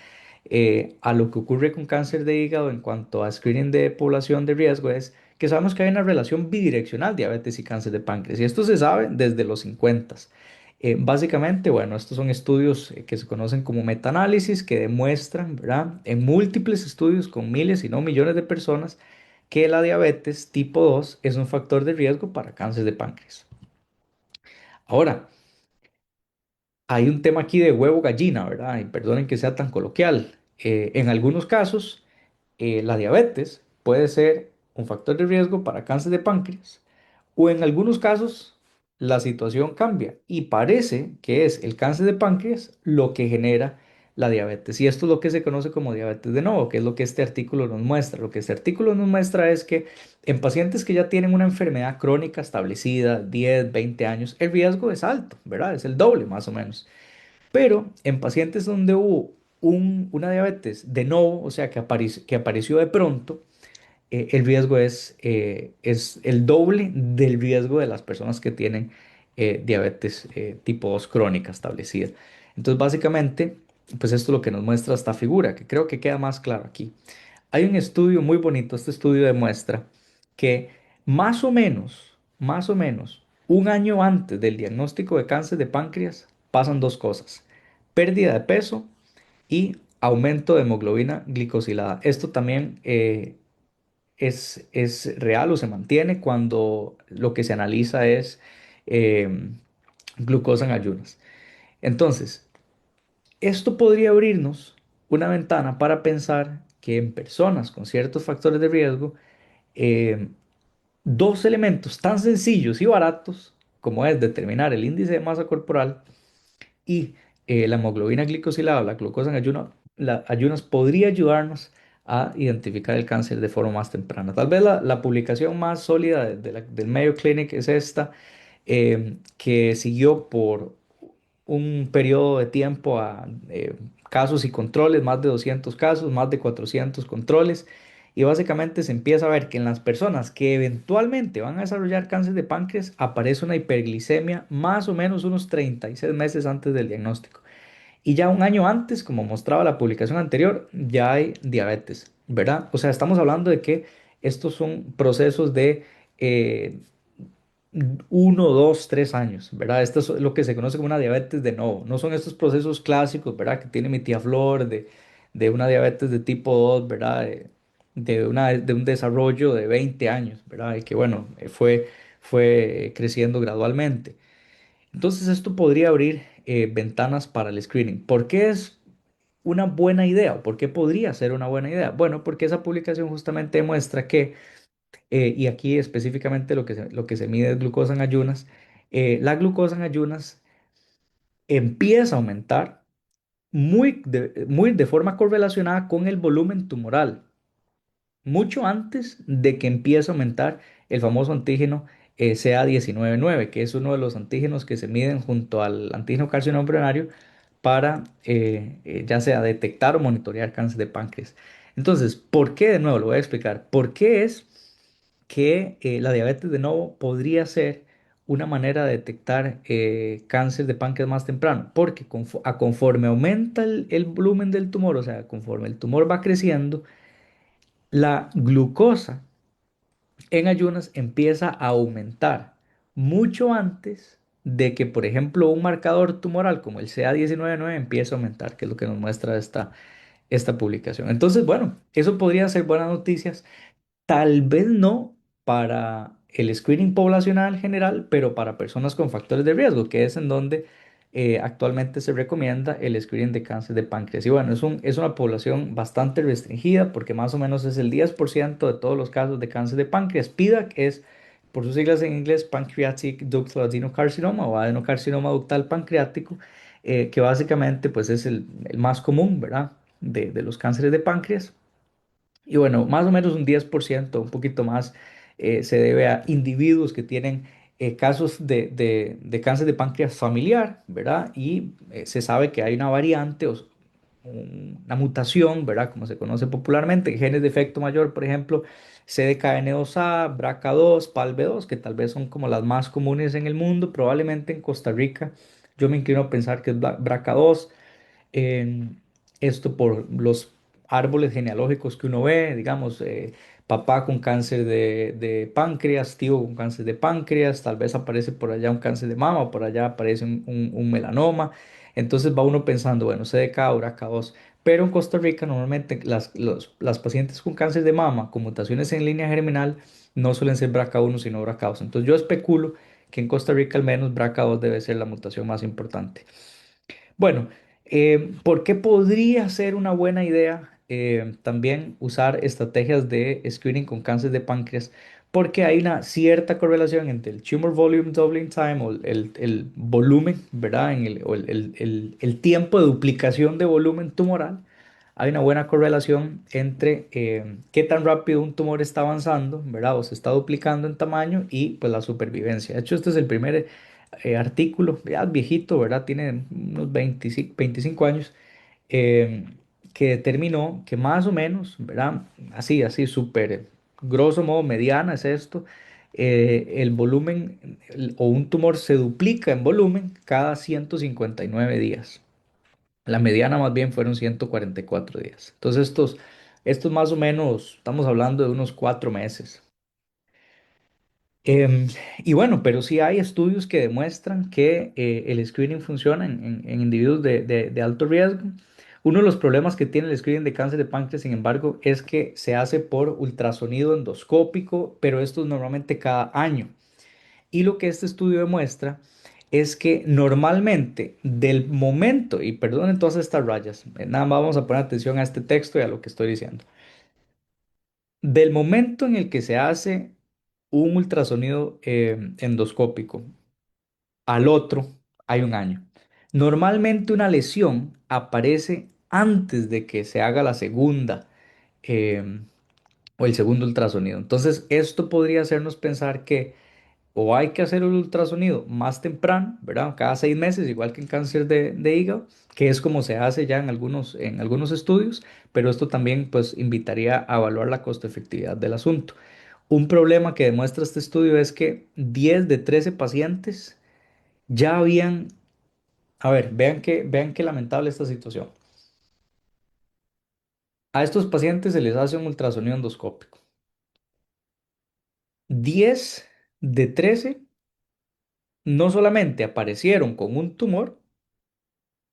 A lo que ocurre con cáncer de hígado en cuanto a screening de población de riesgo es que sabemos que hay una relación bidireccional diabetes y cáncer de páncreas y esto se sabe desde los 50. Básicamente, bueno, estos son estudios que se conocen como metaanálisis que demuestran, ¿verdad? En múltiples estudios con miles y no millones de personas que la diabetes tipo 2 es un factor de riesgo para cáncer de páncreas. Ahora, hay un tema aquí de huevo gallina, ¿verdad? Y perdonen que sea tan coloquial. En algunos casos, la diabetes puede ser un factor de riesgo para cáncer de páncreas o en algunos casos la situación cambia y parece que es el cáncer de páncreas lo que genera la diabetes. Y esto es lo que se conoce como diabetes de nuevo, que es lo que este artículo nos muestra. Lo que este artículo nos muestra es que en pacientes que ya tienen una enfermedad crónica establecida, 10, 20 años, el riesgo es alto, ¿verdad? Es el doble más o menos. Pero en pacientes donde hubo una diabetes de nuevo, o sea, que apareció de pronto, el riesgo es el doble del riesgo de las personas que tienen diabetes tipo 2 crónica establecida. Entonces, básicamente, pues esto es lo que nos muestra esta figura, que creo que queda más claro aquí. Hay un estudio muy bonito, este estudio demuestra que más o menos, un año antes del diagnóstico de cáncer de páncreas, pasan dos cosas: pérdida de peso y aumento de hemoglobina glicosilada. Esto también es real o se mantiene cuando lo que se analiza es eh, glucosa en ayunas. Entonces, esto podría abrirnos una ventana para pensar que en personas con ciertos factores de riesgo, eh, dos elementos tan sencillos y baratos como es determinar el índice de masa corporal y la hemoglobina glicosilada, la glucosa en ayunas, podría ayudarnos a identificar el cáncer de forma más temprana. Tal vez la publicación más sólida del Mayo Clinic es esta, que siguió por un periodo de tiempo a casos y controles, más de 200 casos, más de 400 controles. Y básicamente se empieza a ver que en las personas que eventualmente van a desarrollar cáncer de páncreas aparece una hiperglicemia más o menos unos 36 meses antes del diagnóstico. Y ya un año antes, como mostraba la publicación anterior, ya hay diabetes, ¿verdad? O sea, estamos hablando de que estos son procesos de eh, 1, 2, 3 años, ¿verdad? Esto es lo que se conoce como una diabetes de nuevo. No son estos procesos clásicos, ¿verdad? Que tiene mi tía Flor de una diabetes de tipo 2, ¿verdad? De un desarrollo de 20 años, ¿verdad? Y que, bueno, fue creciendo gradualmente. Entonces, esto podría abrir ventanas para el screening. ¿Por qué es una buena idea? ¿O por qué podría ser una buena idea? Bueno, porque esa publicación justamente demuestra que y aquí específicamente lo que se mide es glucosa en ayunas. La glucosa en ayunas empieza a aumentar muy de forma correlacionada con el volumen tumoral, mucho antes de que empiece a aumentar el famoso antígeno CA19-9, que es uno de los antígenos que se miden junto al antígeno carcinoma embrionario para ya sea detectar o monitorear cáncer de páncreas. Entonces, ¿por qué? De nuevo, lo voy a explicar. ¿Por qué es que la diabetes de nuevo podría ser una manera de detectar cáncer de páncreas más temprano? Porque conforme aumenta el volumen del tumor, o sea, conforme el tumor va creciendo, la glucosa en ayunas empieza a aumentar mucho antes de que, por ejemplo, un marcador tumoral como el CA19-9 empiece a aumentar, que es lo que nos muestra esta publicación. Entonces, bueno, eso podría ser buenas noticias. Tal vez no para el screening poblacional general, pero para personas con factores de riesgo, que es en donde actualmente se recomienda el screening de cáncer de páncreas. Y bueno, es una población bastante restringida porque más o menos es el 10% de todos los casos de cáncer de páncreas. PDAC es, por sus siglas en inglés, Pancreatic Ductal Adenocarcinoma o adenocarcinoma ductal pancreático, que básicamente pues es el más común, ¿verdad? De los cánceres de páncreas. Y bueno, más o menos un 10%, un poquito más, se debe a individuos que tienen casos de cáncer de páncreas familiar, ¿verdad? Y se sabe que hay una variante o una mutación, ¿verdad? Como se conoce popularmente, genes de efecto mayor, por ejemplo, CDKN2A, BRCA2, PALB2, que tal vez son como las más comunes en el mundo, probablemente en Costa Rica. Yo me inclino a pensar que es BRCA2, en esto por los árboles genealógicos que uno ve, digamos, papá con cáncer de páncreas, tío con cáncer de páncreas, tal vez aparece por allá un cáncer de mama, o por allá aparece un melanoma. Entonces va uno pensando, bueno, CDK o BRCA2. Pero en Costa Rica normalmente las pacientes con cáncer de mama con mutaciones en línea germinal no suelen ser BRCA1 sino BRCA2. Entonces yo especulo que en Costa Rica al menos BRCA2 debe ser la mutación más importante. Bueno, ¿por qué podría ser una buena idea también usar estrategias de screening con cáncer de páncreas? porque hay una cierta correlación entre el tumor volume doubling time o el volumen, ¿verdad? O el tiempo de duplicación de volumen tumoral. Hay una buena correlación entre qué tan rápido un tumor está avanzando, ¿verdad? O se está duplicando en tamaño y pues la supervivencia. De hecho, este es el primer artículo, ya viejito, ¿verdad? Tiene unos 25 años, eh, que determinó que más o menos, ¿verdad? Así, súper grosso modo, mediana es esto, el volumen o un tumor se duplica en volumen cada 159 días. La mediana más bien fueron 144 días. Entonces estos más o menos, estamos hablando de unos 4 meses. Em, y bueno, pero sí hay estudios que demuestran que el screening funciona en individuos de alto riesgo. Uno de los problemas que tiene el screening de cáncer de páncreas, sin embargo, es que se hace por ultrasonido endoscópico, pero esto es normalmente cada año. Y lo que este estudio demuestra es que normalmente del momento, y perdonen todas estas rayas, nada más vamos a poner atención a este texto y a lo que estoy diciendo. Del momento en el que se hace un ultrasonido endoscópico al otro, hay un año. Normalmente una lesión aparece antes de que se haga la segunda eh, o el segundo ultrasonido. Entonces, esto podría hacernos pensar que o hay que hacer el ultrasonido más temprano, ¿verdad? Cada 6 meses, igual que en cáncer de hígado, que es como se hace ya en algunos estudios, pero esto también pues invitaría a evaluar la costo efectividad del asunto. Un problema que demuestra este estudio es que 10 de 13 pacientes ya habían, a ver, vean qué lamentable esta situación. A estos pacientes se les hace un ultrasonido endoscópico. 10 de 13 no solamente aparecieron con un tumor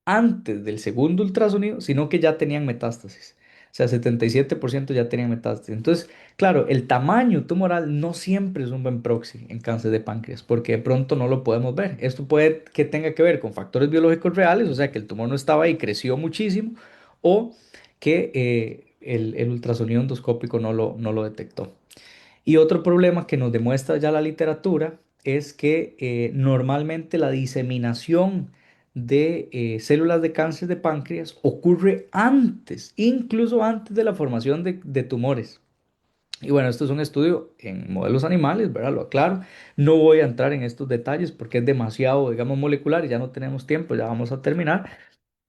antes del segundo ultrasonido, sino que ya tenían metástasis. O sea, 77% ya tenían metástasis. Entonces, claro, el tamaño tumoral no siempre es un buen proxy en cáncer de páncreas, porque de pronto no lo podemos ver. Esto puede que tenga que ver con factores biológicos reales, o sea, que el tumor no estaba ahí, creció muchísimo, o que el ultrasonido endoscópico no lo detectó. Y otro problema que nos demuestra ya la literatura es que normalmente la diseminación de células de cáncer de páncreas ocurre antes, incluso antes de la formación de tumores. Y bueno, esto es un estudio en modelos animales, ¿verdad? Lo aclaro. No voy a entrar en estos detalles porque es demasiado, digamos, molecular y ya no tenemos tiempo, ya vamos a terminar.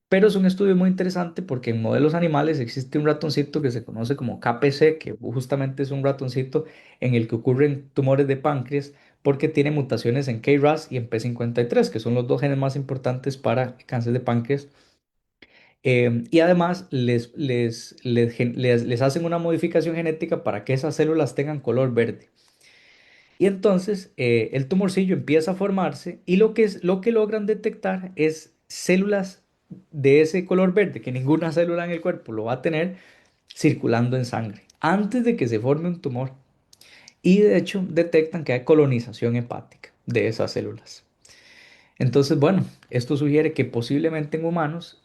Pero es un estudio muy interesante porque en modelos animales existe un ratoncito que se conoce como KPC, que justamente es un ratoncito en el que ocurren tumores de páncreas porque tiene mutaciones en KRAS y en P53, que son los dos genes más importantes para cáncer de páncreas. Y además les hacen una modificación genética para que esas células tengan color verde. Y entonces el tumorcillo empieza a formarse y lo que logran detectar es células de ese color verde, que ninguna célula en el cuerpo lo va a tener, circulando en sangre, antes de que se forme un tumor. Y de hecho detectan que hay colonización hepática de esas células. Entonces, bueno, esto sugiere que posiblemente en humanos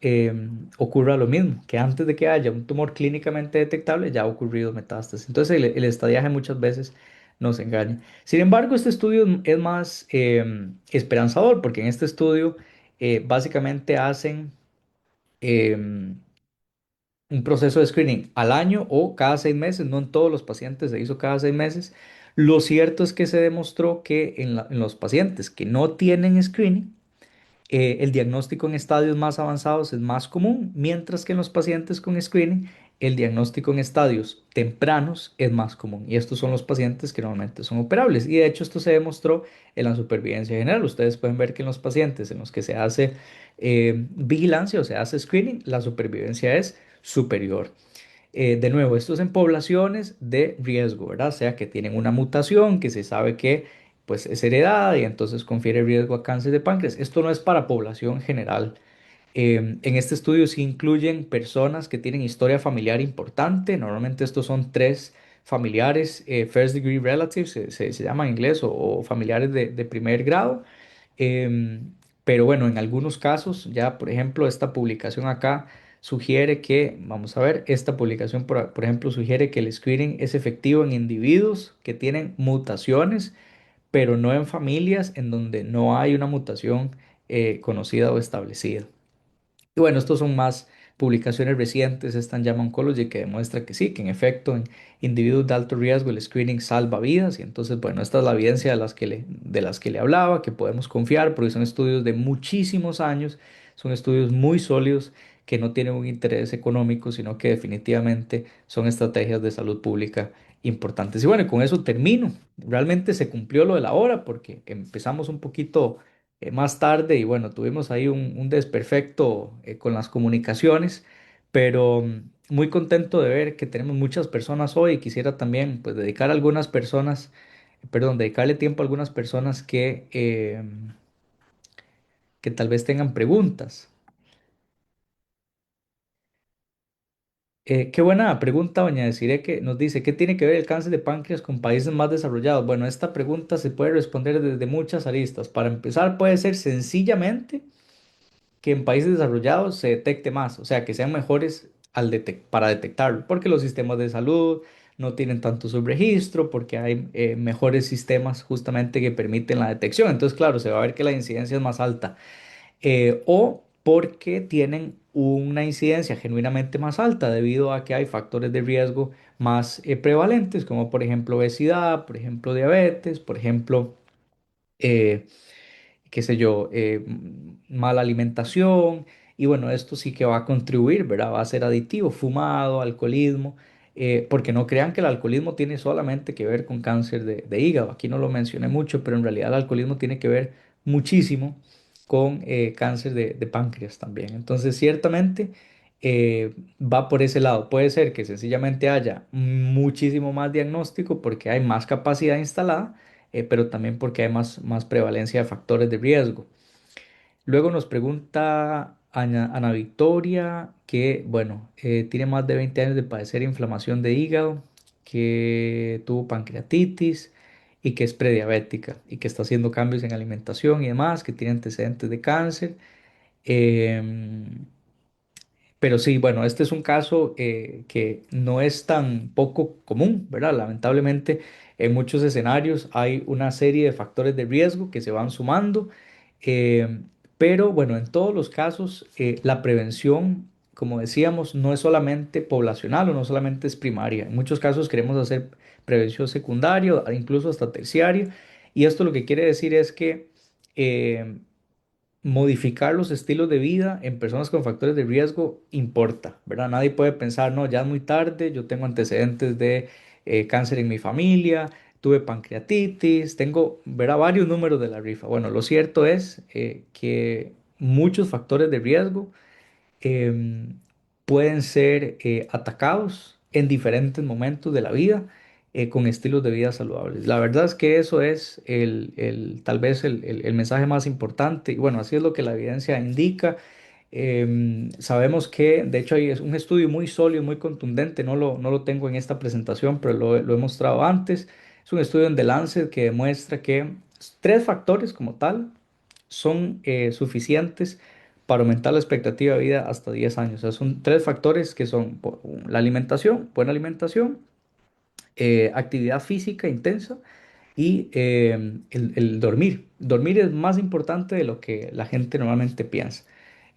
ocurra lo mismo, que antes de que haya un tumor clínicamente detectable ya ha ocurrido metástasis. Entonces, el estadiaje muchas veces nos engaña. Sin embargo, este estudio es más esperanzador, porque en este estudio básicamente hacen em, un proceso de screening al año o cada 6 meses, no en todos los pacientes se hizo cada 6 meses. Lo cierto es que se demostró que en los pacientes que no tienen screening, el diagnóstico en estadios más avanzados es más común, mientras que en los pacientes con screening, el diagnóstico en estadios tempranos es más común. Y estos son los pacientes que normalmente son operables. Y de hecho esto se demostró en la supervivencia general. Ustedes pueden ver que en los pacientes en los que se hace vigilancia o se hace screening, la supervivencia es superior. De nuevo, esto es en poblaciones de riesgo, ¿verdad? O sea, que tienen una mutación que se sabe que pues, es heredada y entonces confiere riesgo a cáncer de páncreas. Esto no es para población general. En este estudio sí incluyen personas que tienen historia familiar importante. Normalmente estos son tres familiares, first degree relatives, se llama en inglés, o familiares de primer grado. Pero bueno, en algunos casos, ya por ejemplo, esta publicación acá sugiere que, vamos a ver, esta publicación, por ejemplo, sugiere que el screening es efectivo en individuos que tienen mutaciones, pero no en familias en donde no hay una mutación conocida o establecida. Y bueno, estos son más publicaciones recientes, esta en JAMA Oncology, que demuestra que sí, que en efecto en individuos de alto riesgo el screening salva vidas. Y entonces, bueno, esta es la evidencia de las que le hablaba, que podemos confiar, porque son estudios de muchísimos años, son estudios muy sólidos que no tienen un interés económico, sino que definitivamente son estrategias de salud pública importantes. Y bueno, con eso termino. Realmente se cumplió lo de la hora, porque empezamos un poquito más tarde y bueno, tuvimos ahí un desperfecto con las comunicaciones, pero muy contento de ver que tenemos muchas personas hoy. Quisiera también pues dedicar a algunas personas, perdón, dedicarle tiempo a algunas personas que tal vez tengan preguntas. Qué buena pregunta, doña Desiree, que nos dice, ¿qué tiene que ver el cáncer de páncreas con países más desarrollados? Bueno, esta pregunta se puede responder desde muchas aristas. Para empezar, puede ser sencillamente que en países desarrollados se detecte más, o sea, que sean mejores para detectarlo, porque los sistemas de salud no tienen tanto subregistro, porque hay mejores sistemas justamente que permiten la detección. Entonces, claro, se va a ver que la incidencia es más alta, o porque tienen una incidencia genuinamente más alta debido a que hay factores de riesgo más prevalentes, como por ejemplo obesidad, por ejemplo diabetes, por ejemplo eh, qué sé yo, mala alimentación. Y bueno, esto sí que va a contribuir, ¿verdad? Va a ser aditivo, fumado, alcoholismo, porque no crean que el alcoholismo tiene solamente que ver con cáncer de hígado. Aquí no lo mencioné mucho, pero en realidad el alcoholismo tiene que ver muchísimo con cáncer de páncreas también. Entonces, ciertamente va por ese lado. Puede ser que sencillamente haya muchísimo más diagnóstico porque hay más capacidad instalada, pero también porque hay más prevalencia de factores de riesgo. Luego nos pregunta Ana Victoria que, bueno, tiene más de 20 años de padecer inflamación de hígado, que tuvo pancreatitis y que es prediabética y que está haciendo cambios en alimentación y demás, que tiene antecedentes de cáncer. Em, pero sí, bueno, este es un caso que no es tan poco común, ¿verdad? Lamentablemente, en muchos escenarios hay una serie de factores de riesgo que se van sumando, eh, pero bueno, en todos los casos, la prevención, como decíamos, no es solamente poblacional o no solamente es primaria. En muchos casos queremos hacer prevención secundaria, incluso hasta terciaria, y esto lo que quiere decir es que eh, modificar los estilos de vida en personas con factores de riesgo importa, ¿verdad? Nadie puede pensar, no, ya es muy tarde, yo tengo antecedentes de cáncer en mi familia, tuve pancreatitis, tengo, ¿verdad? Varios números de la rifa. Bueno, lo cierto es que muchos factores de riesgo em, pueden ser atacados en diferentes momentos de la vida con estilos de vida saludables. La verdad es que eso es tal vez el mensaje más importante y bueno, así es lo que la evidencia indica. Sabemos que, de hecho, hay un estudio muy sólido, muy contundente, no lo tengo en esta presentación, pero lo he mostrado antes. Es un estudio en The Lancet que demuestra que tres factores como tal son suficientes para aumentar la expectativa de vida hasta 10 años. O sea, son tres factores que son la alimentación, buena alimentación, actividad física intensa y el dormir. Dormir es más importante de lo que la gente normalmente piensa.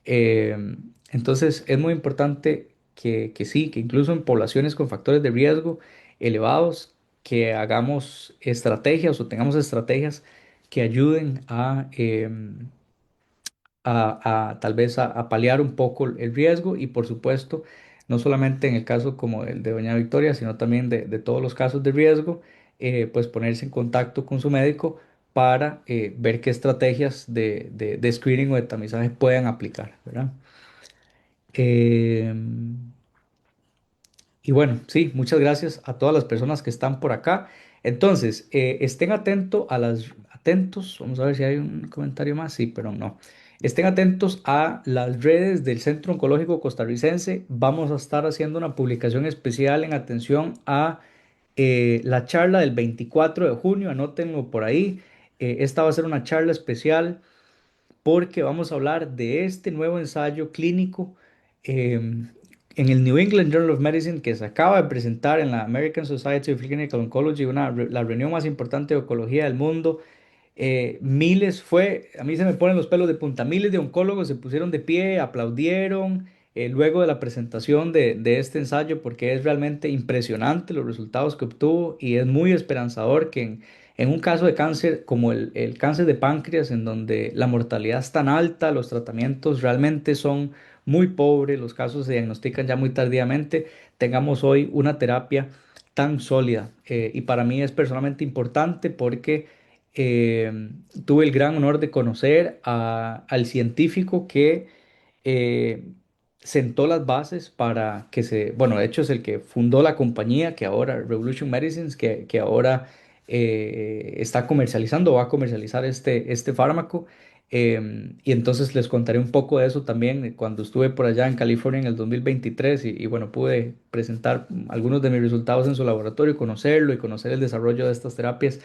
Entonces es muy importante que sí, que incluso en poblaciones con factores de riesgo elevados, que hagamos estrategias o tengamos estrategias que ayuden a tal vez a paliar un poco el riesgo y por supuesto, no solamente en el caso como el de doña Victoria, sino también de todos los casos de riesgo, pues ponerse en contacto con su médico para ver qué estrategias de screening o de tamizaje puedan aplicar, ¿verdad? Y bueno, sí, muchas gracias a todas las personas que están por acá. Entonces, estén atentos, vamos a ver si hay un comentario más, sí, pero no. Estén atentos a las redes del Centro Oncológico Costarricense. Vamos a estar haciendo una publicación especial en atención a la charla del 24 de junio, anótenlo por ahí. Esta va a ser una charla especial porque vamos a hablar de este nuevo ensayo clínico en el New England Journal of Medicine, que se acaba de presentar en la American Society of Clinical Oncology, la reunión más importante de oncología del mundo. A mí se me ponen los pelos de punta, miles de oncólogos se pusieron de pie, aplaudieron luego de la presentación de este ensayo porque es realmente impresionante los resultados que obtuvo y es muy esperanzador que en un caso de cáncer como el cáncer de páncreas, en donde la mortalidad es tan alta, los tratamientos realmente son muy pobres, los casos se diagnostican ya muy tardíamente, tengamos hoy una terapia tan sólida. Y para mí es personalmente importante porque tuve el gran honor de conocer al científico que eh, sentó las bases para que bueno, de hecho es el que fundó la compañía que ahora, Revolution Medicines, que ahora está comercializando o va a comercializar este fármaco. Y entonces les contaré un poco de eso también cuando estuve por allá en California en el 2023 y bueno, pude presentar algunos de mis resultados en su laboratorio, conocerlo y conocer el desarrollo de estas terapias.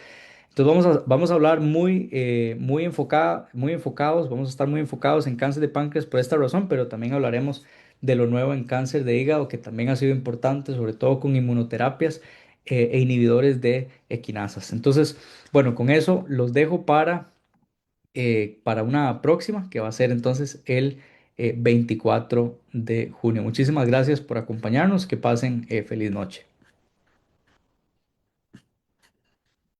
Entonces vamos a hablar muy enfocados, vamos a estar muy enfocados en cáncer de páncreas por esta razón, pero también hablaremos de lo nuevo en cáncer de hígado, que también ha sido importante, sobre todo con inmunoterapias e inhibidores de equinasas. Entonces, bueno, con eso los dejo para una próxima, que va a ser entonces el 24 de junio. Muchísimas gracias por acompañarnos, que pasen feliz noche.